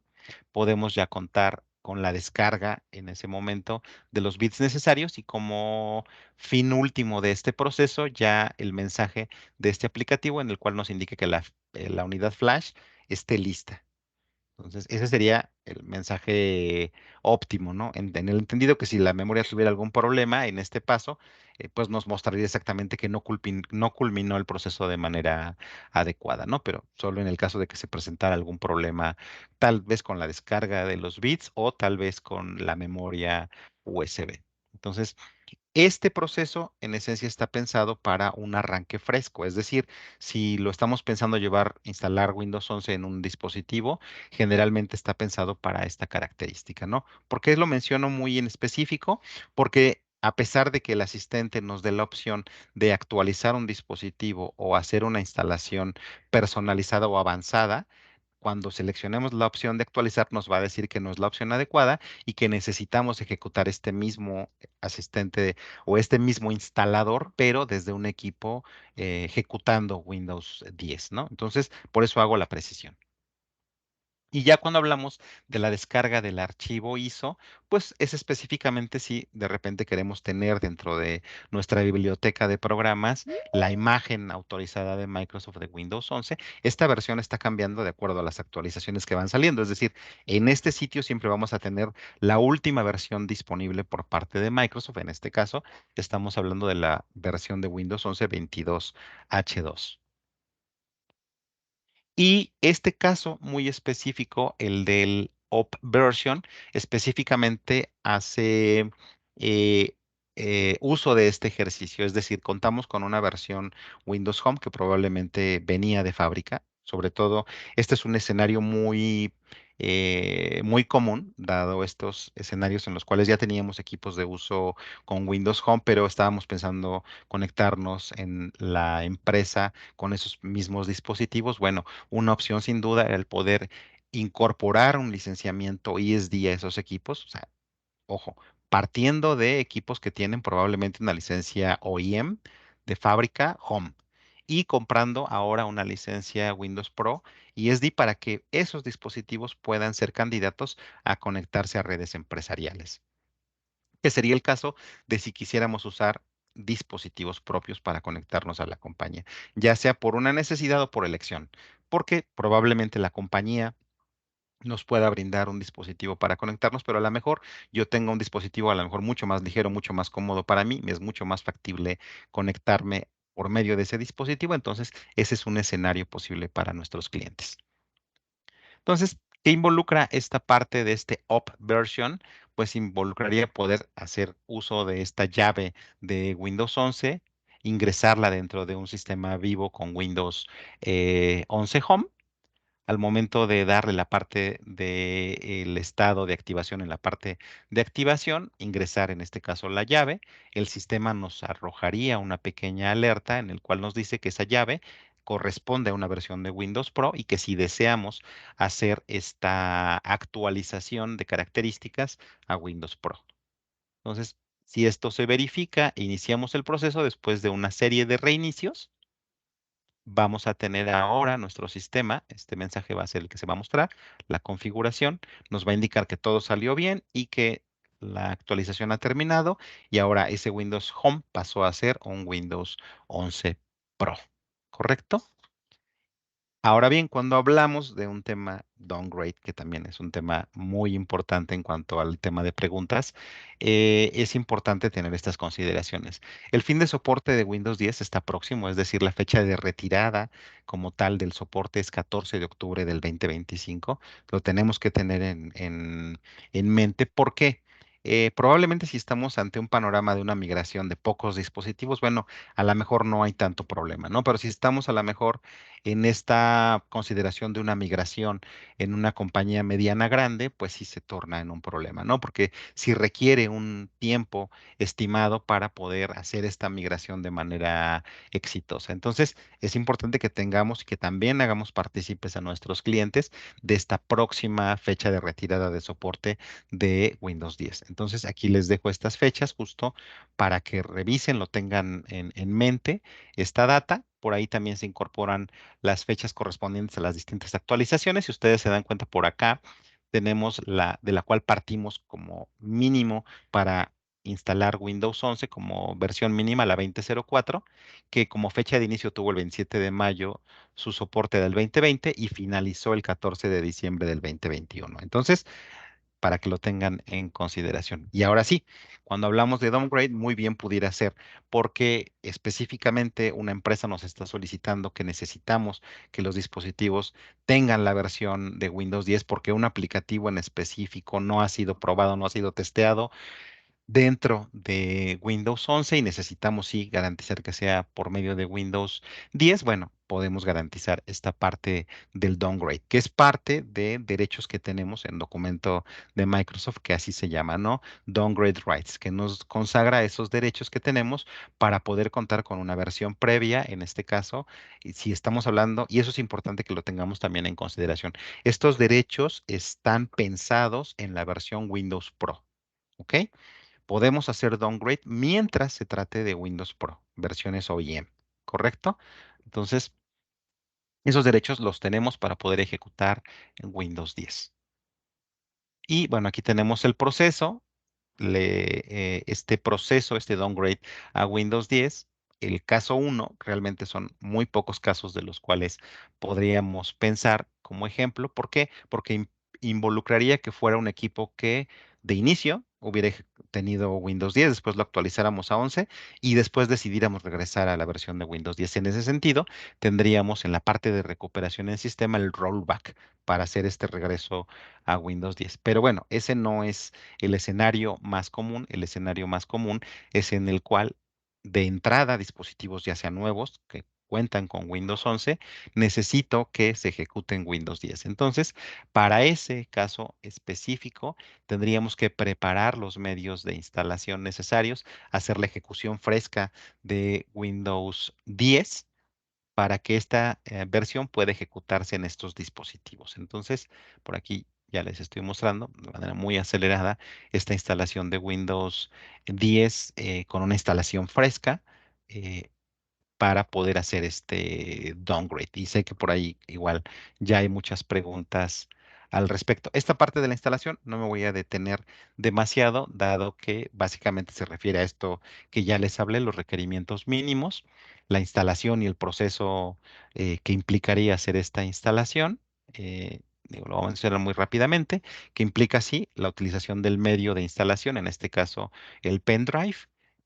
podemos ya contar con la descarga en ese momento de los bits necesarios y como fin último de este proceso, ya el mensaje de este aplicativo en el cual nos indique que la unidad flash esté lista. Entonces, ese sería el mensaje óptimo, ¿no? En el entendido que si la memoria tuviera algún problema en este paso, pues nos mostraría exactamente que no culminó el proceso de manera adecuada, ¿no? Pero solo en el caso de que se presentara algún problema, tal vez con la descarga de los bits o tal vez con la memoria USB. Entonces, este proceso en esencia está pensado para un arranque fresco, es decir, si lo estamos pensando instalar Windows 11 en un dispositivo, generalmente está pensado para esta característica, ¿no? ¿Por qué lo menciono muy en específico? Porque a pesar de que el asistente nos dé la opción de actualizar un dispositivo o hacer una instalación personalizada o avanzada, cuando seleccionemos la opción de actualizar, nos va a decir que no es la opción adecuada y que necesitamos ejecutar este mismo asistente o este mismo instalador, pero desde un equipo ejecutando Windows 10, ¿no? Entonces, por eso hago la precisión. Y ya cuando hablamos de la descarga del archivo ISO, pues es específicamente si de repente queremos tener dentro de nuestra biblioteca de programas la imagen autorizada de Microsoft de Windows 11. Esta versión está cambiando de acuerdo a las actualizaciones que van saliendo. Es decir, en este sitio siempre vamos a tener la última versión disponible por parte de Microsoft. En este caso, estamos hablando de la versión de Windows 11 22H2. Y este caso muy específico, el del Up version, específicamente hace eh, uso de este ejercicio. Es decir, contamos con una versión Windows Home que probablemente venía de fábrica. Sobre todo, este es un escenario muy común, dado estos escenarios en los cuales ya teníamos equipos de uso con Windows Home, pero estábamos pensando conectarnos en la empresa con esos mismos dispositivos. Bueno, una opción sin duda era el poder incorporar un licenciamiento ISD a esos equipos. O sea, ojo, partiendo de equipos que tienen probablemente una licencia OEM de fábrica Home y comprando ahora una licencia Windows Pro ISD para que esos dispositivos puedan ser candidatos a conectarse a redes empresariales, que sería el caso de si quisiéramos usar dispositivos propios para conectarnos a la compañía, ya sea por una necesidad o por elección, porque probablemente la compañía nos pueda brindar un dispositivo para conectarnos, pero a lo mejor yo tengo un dispositivo a lo mejor mucho más ligero, mucho más cómodo para mí, me es mucho más factible conectarme por medio de ese dispositivo, entonces ese es un escenario posible para nuestros clientes. Entonces, ¿qué involucra esta parte de este up version? Pues involucraría poder hacer uso de esta llave de Windows 11, ingresarla dentro de un sistema vivo con Windows 11 Home. Al momento de darle la parte del estado de activación en la parte de activación, ingresar en este caso la llave, el sistema nos arrojaría una pequeña alerta en el cual nos dice que esa llave corresponde a una versión de Windows Pro y que si deseamos hacer esta actualización de características a Windows Pro. Entonces, si esto se verifica, iniciamos el proceso después de una serie de reinicios. Vamos a tener ahora nuestro sistema, este mensaje va a ser el que se va a mostrar, la configuración, nos va a indicar que todo salió bien y que la actualización ha terminado y ahora ese Windows Home pasó a ser un Windows 11 Pro, ¿correcto? Ahora bien, cuando hablamos de un tema downgrade, que también es un tema muy importante en cuanto al tema de preguntas, es importante tener estas consideraciones. El fin de soporte de Windows 10 está próximo, es decir, la fecha de retirada como tal del soporte es 14 de octubre del 2025. Lo tenemos que tener en mente. ¿Por qué? Probablemente si estamos ante un panorama de una migración de pocos dispositivos, bueno, a lo mejor no hay tanto problema, ¿no? Pero si estamos a lo mejor en esta consideración de una migración en una compañía mediana grande, pues sí se torna en un problema, ¿no? Porque si requiere un tiempo estimado para poder hacer esta migración de manera exitosa. Entonces, es importante que tengamos y que también hagamos partícipes a nuestros clientes de esta próxima fecha de retirada de soporte de Windows 10. Entonces, aquí les dejo estas fechas justo para que revisen, lo tengan en mente esta data. Por ahí también se incorporan las fechas correspondientes a las distintas actualizaciones. Si ustedes se dan cuenta por acá, tenemos la de la cual partimos como mínimo para instalar Windows 11 como versión mínima, la 20.04, que como fecha de inicio tuvo el 27 de mayo su soporte del 2020 y finalizó el 14 de diciembre del 2021. Entonces, para que lo tengan en consideración. Y ahora sí, cuando hablamos de downgrade, muy bien pudiera ser porque específicamente una empresa nos está solicitando que necesitamos que los dispositivos tengan la versión de Windows 10 porque un aplicativo en específico no ha sido probado, no ha sido testeado dentro de Windows 11 y necesitamos sí garantizar que sea por medio de Windows 10. Bueno, podemos garantizar esta parte del downgrade, que es parte de derechos que tenemos en documento de Microsoft, que así se llama, ¿no? Downgrade rights, que nos consagra esos derechos que tenemos para poder contar con una versión previa, en este caso, y si estamos hablando, y eso es importante que lo tengamos también en consideración. Estos derechos están pensados en la versión Windows Pro. ¿Ok? Podemos hacer downgrade mientras se trate de Windows Pro, versiones OEM, ¿correcto? Entonces, esos derechos los tenemos para poder ejecutar en Windows 10. Y bueno, aquí tenemos el proceso, este proceso, este downgrade a Windows 10. El caso 1, realmente son muy pocos casos de los cuales podríamos pensar como ejemplo. ¿Por qué? Porque involucraría que fuera un equipo que de inicio hubiera tenido Windows 10, después lo actualizáramos a 11 y después decidiéramos regresar a la versión de Windows 10. En ese sentido, tendríamos en la parte de recuperación en sistema el rollback para hacer este regreso a Windows 10. Pero bueno, ese no es el escenario más común. El escenario más común es en el cual de entrada dispositivos ya sean nuevos que cuentan con Windows 11, necesito que se ejecute en Windows 10. Entonces, para ese caso específico, tendríamos que preparar los medios de instalación necesarios, hacer la ejecución fresca de Windows 10 para que esta versión pueda ejecutarse en estos dispositivos. Entonces, por aquí ya les estoy mostrando de manera muy acelerada esta instalación de Windows 10 con una instalación fresca. eh, para poder hacer este downgrade. Y sé que por ahí igual ya hay muchas preguntas al respecto. Esta parte de la instalación no me voy a detener demasiado, dado que básicamente se refiere a esto que ya les hablé, los requerimientos mínimos, la instalación y el proceso que implicaría hacer esta instalación. Lo voy a mencionar muy rápidamente, que implica sí la utilización del medio de instalación, en este caso el pendrive,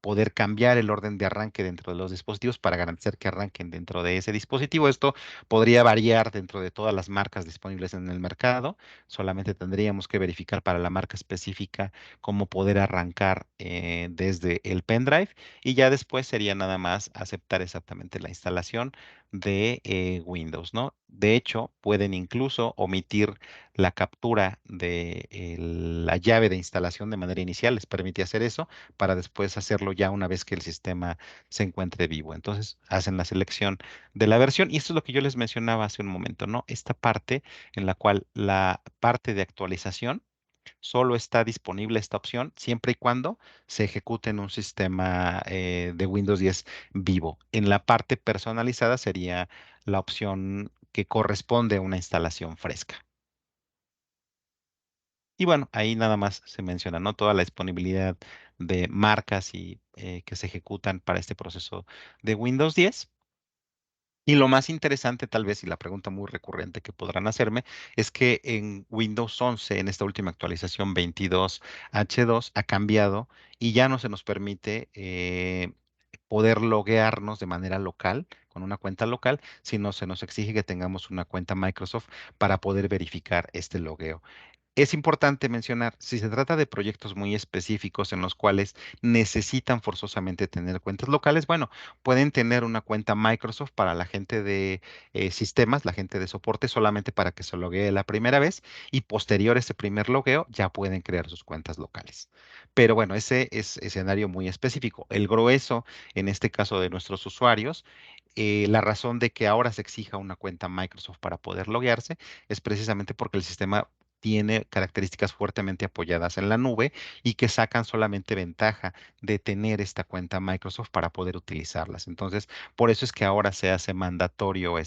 poder cambiar el orden de arranque dentro de los dispositivos para garantizar que arranquen dentro de ese dispositivo. Esto podría variar dentro de todas las marcas disponibles en el mercado. Solamente tendríamos que verificar para la marca específica cómo poder arrancar desde el pendrive y ya después sería nada más aceptar exactamente la instalación de Windows, ¿no? De hecho, pueden incluso omitir la captura de la llave de instalación de manera inicial, les permite hacer eso para después hacerlo ya una vez que el sistema se encuentre vivo. Entonces hacen la selección de la versión y esto es lo que yo les mencionaba hace un momento, ¿no? Esta parte en la cual la parte de actualización solo está disponible esta opción siempre y cuando se ejecute en un sistema de Windows 10 vivo. En la parte personalizada sería la opción que corresponde a una instalación fresca. Y bueno, ahí nada más se menciona, ¿no? Toda la disponibilidad de marcas y que se ejecutan para este proceso de Windows 10. Y lo más interesante, tal vez, y la pregunta muy recurrente que podrán hacerme, es que en Windows 11, en esta última actualización 22H2, ha cambiado y ya no se nos permite poder loguearnos de manera local, con una cuenta local, sino se nos exige que tengamos una cuenta Microsoft para poder verificar este logueo. Es importante mencionar, si se trata de proyectos muy específicos en los cuales necesitan forzosamente tener cuentas locales, bueno, pueden tener una cuenta Microsoft para la gente de sistemas, la gente de soporte, solamente para que se loguee la primera vez y posterior a ese primer logueo ya pueden crear sus cuentas locales. Pero bueno, ese es escenario muy específico. El grueso, en este caso de nuestros usuarios, la razón de que ahora se exija una cuenta Microsoft para poder loguearse es precisamente porque el sistema tiene características fuertemente apoyadas en la nube y que sacan solamente ventaja de tener esta cuenta Microsoft para poder utilizarlas. Entonces, por eso es que ahora se hace mandatorio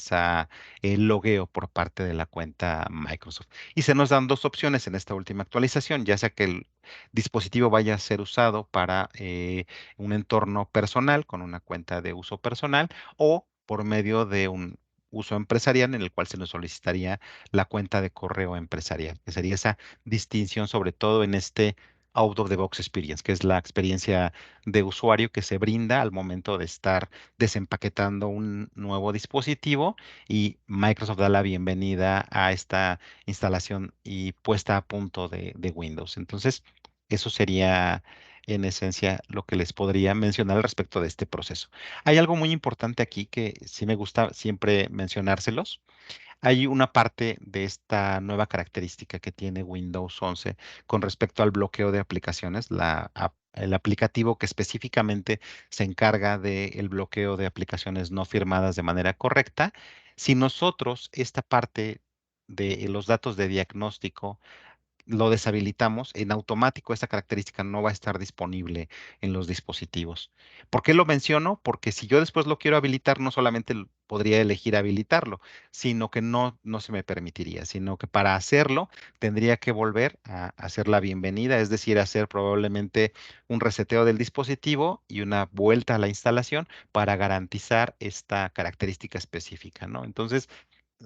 el logueo por parte de la cuenta Microsoft. Y se nos dan dos opciones en esta última actualización, ya sea que el dispositivo vaya a ser usado para un entorno personal con una cuenta de uso personal o por medio de un uso empresarial en el cual se nos solicitaría la cuenta de correo empresarial, que sería esa distinción sobre todo en este out of the box experience, que es la experiencia de usuario que se brinda al momento de estar desempaquetando un nuevo dispositivo y Microsoft da la bienvenida a esta instalación y puesta a punto de Windows. Entonces, eso sería en esencia lo que les podría mencionar al respecto de este proceso. Hay algo muy importante aquí que sí me gusta siempre mencionárselos. Hay una parte de esta nueva característica que tiene Windows 11 con respecto al bloqueo de aplicaciones, el aplicativo que específicamente se encarga del bloqueo de aplicaciones no firmadas de manera correcta. Si nosotros esta parte de los datos de diagnóstico lo deshabilitamos, en automático esta característica no va a estar disponible en los dispositivos. ¿Por qué lo menciono? Porque si yo después lo quiero habilitar, no solamente podría elegir habilitarlo, sino que no se me permitiría, sino que para hacerlo tendría que volver a hacer la bienvenida, es decir, hacer probablemente un reseteo del dispositivo y una vuelta a la instalación para garantizar esta característica específica, ¿no? Entonces,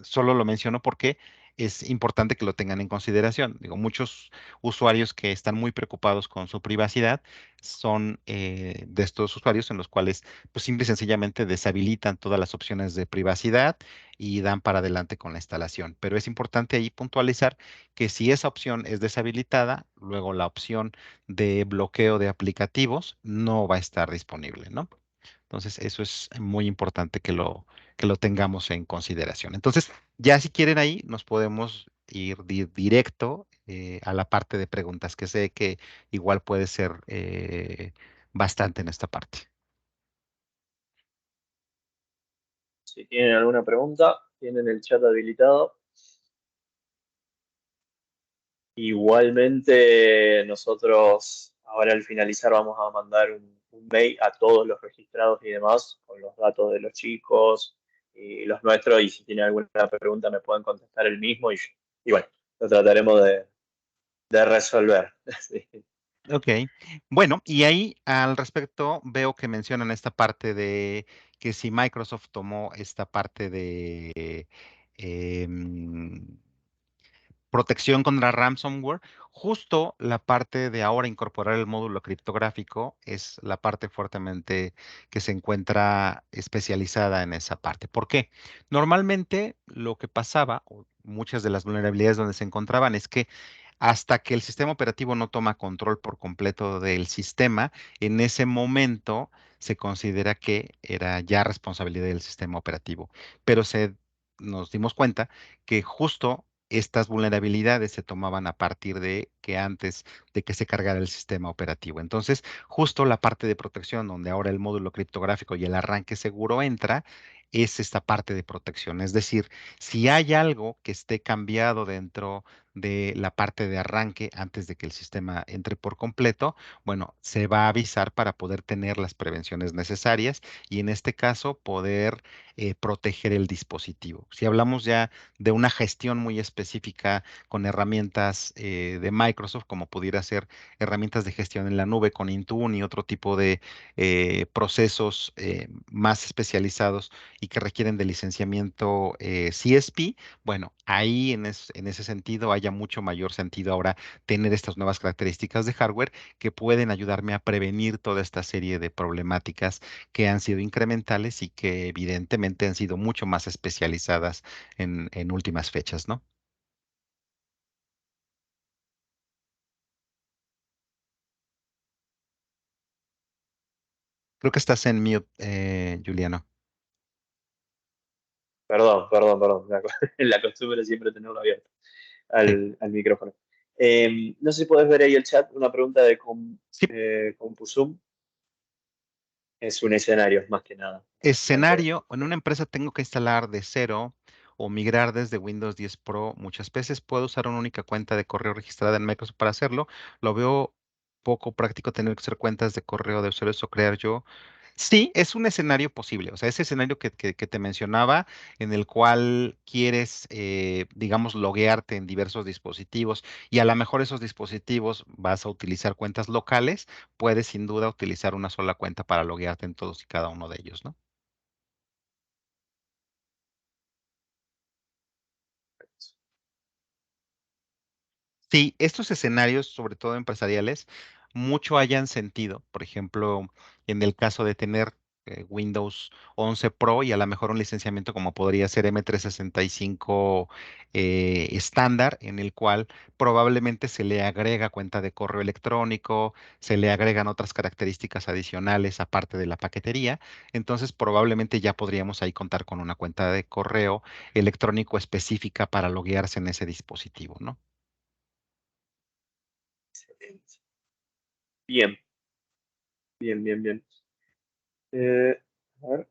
solo lo menciono porque es importante que lo tengan en consideración. Digo, muchos usuarios que están muy preocupados con su privacidad son de estos usuarios en los cuales, pues simple y sencillamente deshabilitan todas las opciones de privacidad y dan para adelante con la instalación. Pero es importante ahí puntualizar que si esa opción es deshabilitada, luego la opción de bloqueo de aplicativos no va a estar disponible, ¿no? Entonces, eso es muy importante que lo tengamos en consideración. Entonces, ya si quieren ahí, nos podemos ir directo a la parte de preguntas, que sé que igual puede ser bastante en esta parte. Si tienen alguna pregunta, tienen el chat habilitado. Igualmente, nosotros ahora al finalizar vamos a mandar un mail a todos los registrados y demás con los datos de los chicos y los nuestros. Y si tienen alguna pregunta, me pueden contestar el mismo y bueno, lo trataremos de resolver. Sí. Ok, bueno, y ahí al respecto veo que mencionan esta parte de que si Microsoft tomó esta parte de protección contra ransomware, justo la parte de ahora incorporar el módulo criptográfico es la parte fuertemente que se encuentra especializada en esa parte. ¿Por qué? Normalmente lo que pasaba, o muchas de las vulnerabilidades donde se encontraban, es que hasta que el sistema operativo no toma control por completo del sistema, en ese momento se considera que era ya responsabilidad del sistema operativo. Pero nos dimos cuenta que justo estas vulnerabilidades se tomaban a partir de que antes de que se cargara el sistema operativo. Entonces, justo la parte de protección, donde ahora el módulo criptográfico y el arranque seguro entra, es esta parte de protección. Es decir, si hay algo que esté cambiado dentro de la parte de arranque antes de que el sistema entre por completo, bueno, se va a avisar para poder tener las prevenciones necesarias y en este caso poder proteger el dispositivo. Si hablamos ya de una gestión muy específica con herramientas de Microsoft, como pudiera ser herramientas de gestión en la nube con Intune y otro tipo de procesos más especializados y que requieren de licenciamiento CSP, bueno, ahí en ese sentido haya mucho mayor sentido ahora tener estas nuevas características de hardware que pueden ayudarme a prevenir toda esta serie de problemáticas que han sido incrementales y que evidentemente han sido mucho más especializadas en últimas fechas, ¿no? Creo que estás en mute, Juliano. Perdón. La costumbre es siempre tenerlo abierto Sí, al micrófono. No sé si puedes ver ahí el chat, una pregunta de sí. CompuZoom. Es un escenario, más que nada. Escenario, en una empresa tengo que instalar de cero o migrar desde Windows 10 Pro muchas veces. Puedo usar una única cuenta de correo registrada en Microsoft para hacerlo. Lo veo poco práctico tener que hacer cuentas de correo de usuarios o crear yo. Sí, es un escenario posible. O sea, ese escenario que te mencionaba, en el cual quieres, digamos, loguearte en diversos dispositivos y a lo mejor esos dispositivos vas a utilizar cuentas locales, puedes sin duda utilizar una sola cuenta para loguearte en todos y cada uno de ellos, ¿no? Sí, estos escenarios, sobre todo empresariales, mucho hayan sentido. Por ejemplo, en el caso de tener Windows 11 Pro y a lo mejor un licenciamiento como podría ser M365 estándar, en el cual probablemente se le agrega cuenta de correo electrónico, se le agregan otras características adicionales aparte de la paquetería. Entonces, probablemente ya podríamos ahí contar con una cuenta de correo electrónico específica para loguearse en ese dispositivo, ¿no? Excelente. Bien, bien, bien, bien. A ver.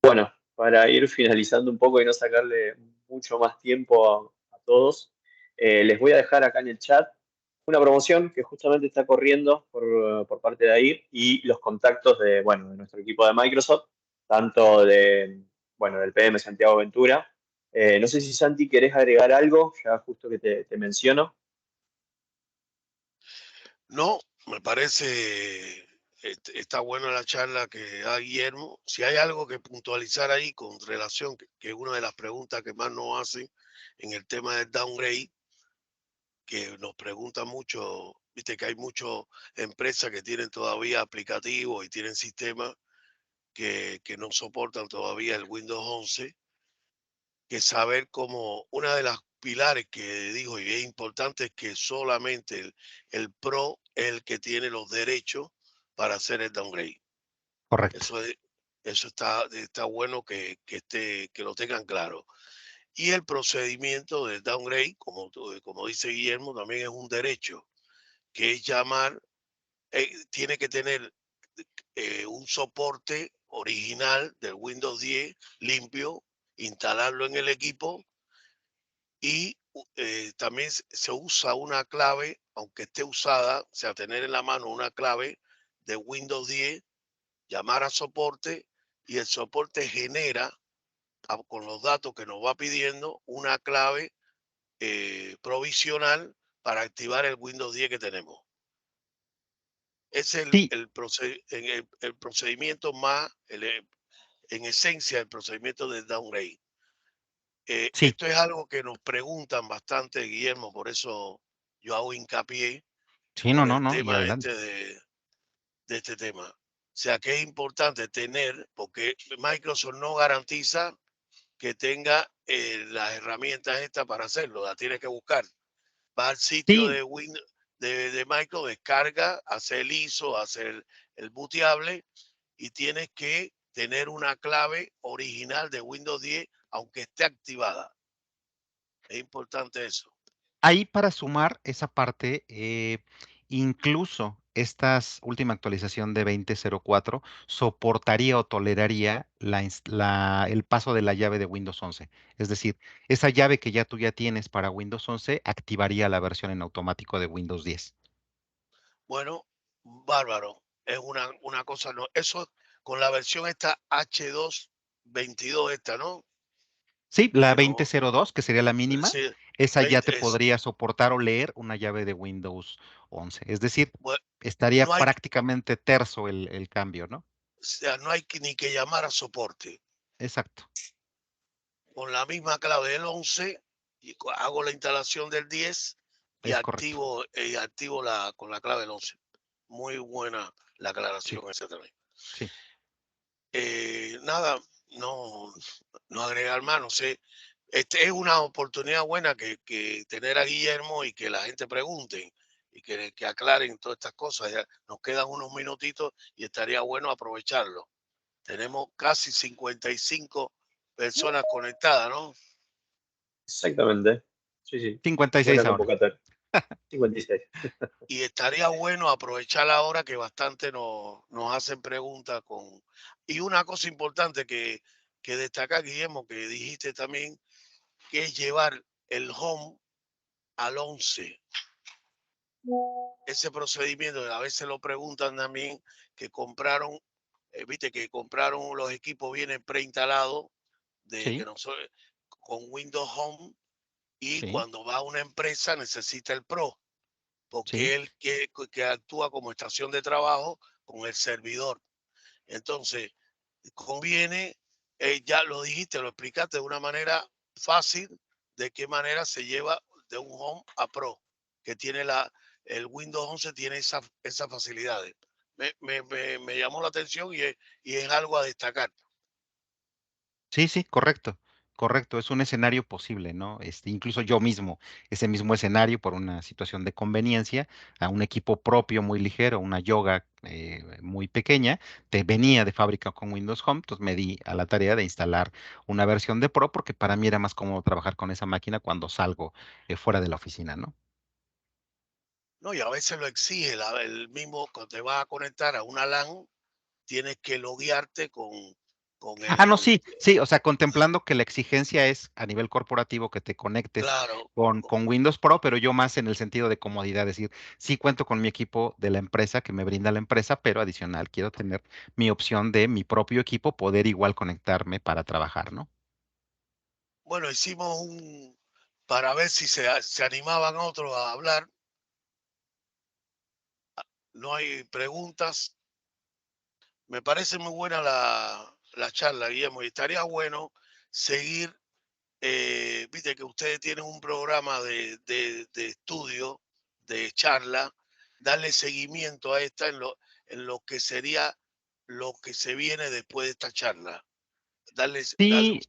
Bueno, para ir finalizando un poco y no sacarle mucho más tiempo a todos, les voy a dejar acá en el chat una promoción que justamente está corriendo por parte de ahí y los contactos de, bueno, de nuestro equipo de Microsoft, tanto de, bueno, del PM Santiago Ventura. No sé si Santi querés agregar algo, ya justo que te menciono. No, me parece, está buena la charla que da Guillermo. Si hay algo que puntualizar ahí con relación, que es una de las preguntas que más nos hacen en el tema del downgrade, que nos preguntan mucho, viste que hay muchas empresas que tienen todavía aplicativos y tienen sistemas que no soportan todavía el Windows 11, que saber cómo una de las pilares que dijo y es importante es que solamente el Pro es el que tiene los derechos para hacer el downgrade. Correcto. Eso está bueno que lo tengan claro. Y el procedimiento del downgrade, como dice Guillermo, también es un derecho, que es llamar, tiene que tener un soporte original del Windows 10 limpio, instalarlo en el equipo y también se usa una clave, aunque esté usada, o sea, tener en la mano una clave de Windows 10, llamar a soporte y el soporte genera con los datos que nos va pidiendo una clave provisional para activar el Windows 10 que tenemos. Es Sí, el procedimiento más, en esencia, el procedimiento del downgrade. sí, Esto es algo que nos preguntan bastante, Guillermo, por eso yo hago hincapié sí, no, con no, el no, y tema adelante. de este tema. O sea, que es importante tener, porque Microsoft no garantiza que tenga las herramientas estas para hacerlo, la tienes que buscar. Va al sitio Sí, de Windows, de Microsoft, descarga, hace el ISO, hace el booteable y tienes que tener una clave original de Windows 10, aunque esté activada. Es importante eso. ahí para sumar esa parte, incluso esta última actualización de 20.04 soportaría o toleraría el paso de la llave de Windows 11. Es decir, esa llave que ya tú ya tienes para Windows 11 activaría la versión en automático de Windows 10. Bueno, bárbaro. Es una cosa, no. Eso con la versión esta H222 esta, ¿no? Sí, la Que no, 20.02, que sería la mínima, sí, esa ya 20 te es, podría soportar o leer una llave de Windows 11. Es decir, bueno, estaría no hay, prácticamente terso el cambio, ¿no? o sea, no hay ni que llamar a soporte. Exacto, Con la misma clave del 11 y hago la instalación del 10 y es correcto. activo con la clave del 11. Muy buena la Sí, aclaración esa también. sí. Nada, no, no agregar más, no sé. Este es una oportunidad buena que tener a Guillermo y que la gente pregunte y que aclaren todas estas cosas. Ya nos quedan unos minutitos y estaría bueno aprovecharlo. Tenemos casi 55 personas conectadas, ¿no? Exactamente. Sí, sí. Buena 56 ahora. convocatoria. 56. Y estaría bueno aprovechar ahora que bastante nos hacen preguntas con... Y una cosa importante que que destacar, Guillermo, que dijiste también, que es llevar el home al 11. Ese procedimiento, a veces lo preguntan también, que compraron, viste que compraron los equipos, vienen preinstalados de que Sí, nosotros con Windows Home, y sí, cuando va a una empresa necesita el Pro, sí. porque él que actúa como estación de trabajo con el servidor. Entonces, conviene, ya lo dijiste, lo explicaste de una manera fácil, de qué manera se lleva de un Home a Pro, que tiene el Windows 11 tiene esas facilidades. Me llamó la atención y es algo a destacar. Sí, sí, correcto, correcto. Es un escenario posible, ¿no? Incluso yo mismo, ese mismo escenario por una situación de conveniencia, a un equipo propio muy ligero, una yoga muy pequeña, te venía de fábrica con Windows Home, entonces me di a la tarea de instalar una versión de Pro porque para mí era más cómodo trabajar con esa máquina cuando salgo fuera de la oficina, ¿no? No, y a veces lo exige el mismo, cuando te vas a conectar a una LAN, tienes que loguearte con Ah, no, el, sí, sí, o sea, contemplando que la exigencia es a nivel corporativo que te conectes claro, con Windows Pro, pero yo más en el sentido de comodidad, es decir, sí cuento con mi equipo de la empresa que me brinda la empresa, pero adicional quiero tener mi opción de mi propio equipo, poder igual conectarme para trabajar, ¿no? bueno, para ver si se animaban otros a hablar. No hay preguntas. Me parece muy buena la charla, Guillermo, y estaría bueno seguir, viste que ustedes tienen un programa de estudio, de charla, darle seguimiento a esta en lo que sería lo que se viene después de esta charla. Darle Sí,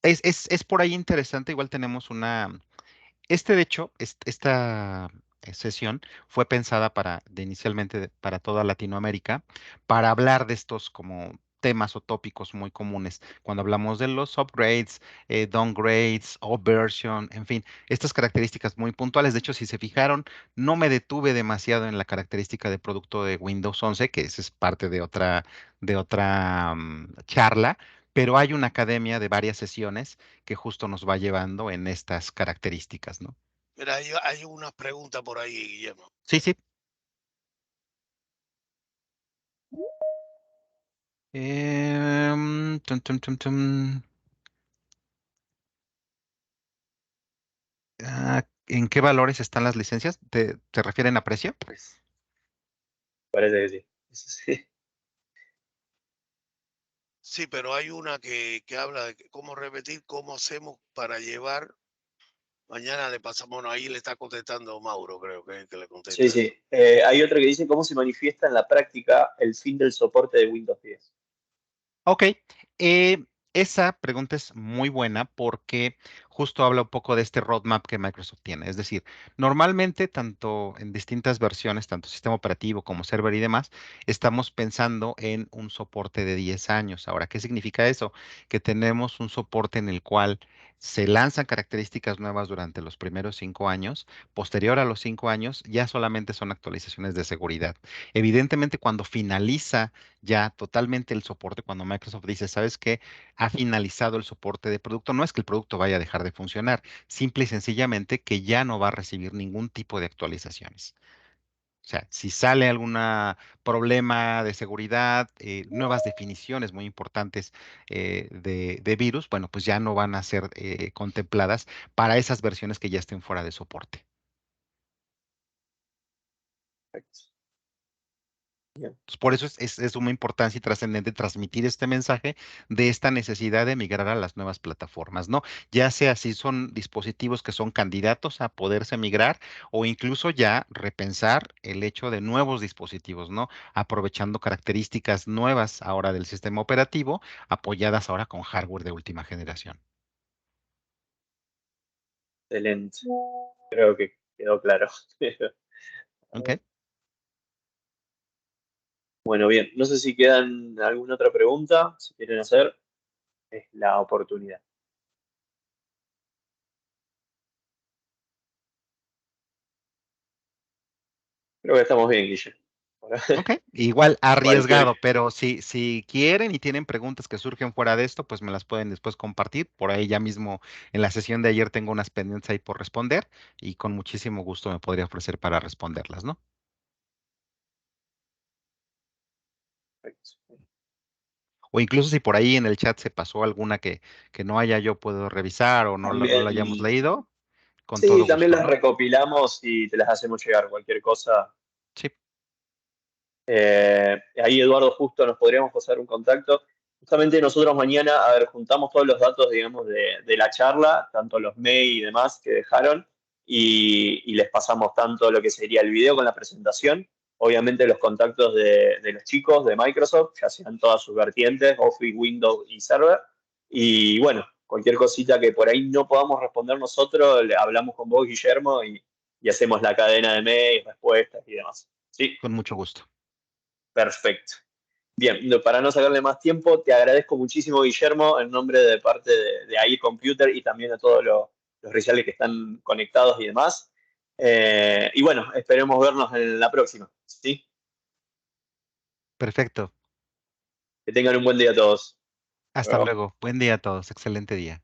es por ahí interesante, igual tenemos de hecho, esta sesión fue pensada inicialmente para toda Latinoamérica, para hablar de estos como temas o tópicos muy comunes. Cuando hablamos de los upgrades, downgrades, upversion, en fin, estas características muy puntuales. De hecho, si se fijaron, no me detuve demasiado en la característica de producto de Windows 11, que esa es parte de otra charla, pero hay una academia de varias sesiones que justo nos va llevando en estas características, ¿no? Mira, hay unas preguntas por ahí, Guillermo. Sí, sí. Tum, tum, tum, tum. ¿En qué valores están las licencias? ¿Te refieren a precio? Pues, parece que sí. Sí. Sí, pero hay una que habla de cómo repetir, cómo hacemos para llevar. Mañana le pasamos, bueno, ahí le está contestando Mauro, creo que le Sí, contesta sí. eso. Hay otra que dice cómo se manifiesta en la práctica el fin del soporte de Windows 10. Ok, eh, esa pregunta es muy buena porque justo habla un poco de este roadmap que Microsoft tiene. Es decir, normalmente tanto en distintas versiones, tanto sistema operativo como server y demás, estamos pensando en un soporte de 10 años. Ahora, ¿qué significa eso? Que tenemos un soporte en el cual se lanzan características nuevas durante los primeros 5 años. Posterior a los 5 años, ya solamente son actualizaciones de seguridad. Evidentemente, cuando finaliza ya totalmente el soporte, cuando Microsoft dice, ¿sabes qué? Ha finalizado el soporte de producto, no es que el producto vaya a dejar de funcionar, simple y sencillamente que ya no va a recibir ningún tipo de actualizaciones. O sea, si sale algún problema de seguridad, nuevas definiciones muy importantes de virus, bueno, pues ya no van a ser contempladas para esas versiones que ya estén fuera de soporte. Perfecto. Bien. Pues, por eso es de suma importancia y trascendente transmitir este mensaje de esta necesidad de migrar a las nuevas plataformas, ¿no? Ya sea si son dispositivos que son candidatos a poderse migrar o incluso ya repensar el hecho de nuevos dispositivos, ¿no? Aprovechando características nuevas ahora del sistema operativo, apoyadas ahora con hardware de última generación. Excelente. Creo que quedó claro. ¿Ok? Bueno, bien. No sé si quedan alguna otra pregunta. Si quieren hacer, es la oportunidad. Creo que estamos bien, Guille. Ok, igual arriesgado, Cualquier, pero si quieren y tienen preguntas que surgen fuera de esto, pues me las pueden después compartir. Por ahí ya mismo en la sesión de ayer tengo unas pendientes ahí por responder y con muchísimo gusto me podría ofrecer para responderlas, ¿no? O incluso si por ahí en el chat se pasó alguna que no haya yo puedo revisar o no la hayamos también, leído, con sí, todo también gusto, las ¿no? recopilamos y te las hacemos llegar. Cualquier cosa. Sí, Ahí Eduardo justo nos podríamos pasar un contacto. Justamente nosotros mañana, a ver, juntamos todos los datos, digamos, de la charla, tanto los mail y demás que dejaron, y les pasamos tanto lo que sería el video con la presentación, obviamente los contactos de los chicos de Microsoft, ya sean todas sus vertientes, Office, Windows y Server, y bueno, cualquier cosita que por ahí no podamos responder nosotros, le hablamos con vos, Guillermo, y hacemos la cadena de mails, respuestas y demás. ¿Sí? con mucho gusto. Perfecto. Bien, para no sacarle más tiempo, te agradezco muchísimo, Guillermo, en nombre de parte de AI Computer y también a todos los resellers que están conectados y demás. Y bueno, esperemos vernos en la próxima. ¿Sí? Perfecto. Que tengan un buen día a todos. Hasta Hasta luego. luego. Buen día a todos. Excelente día.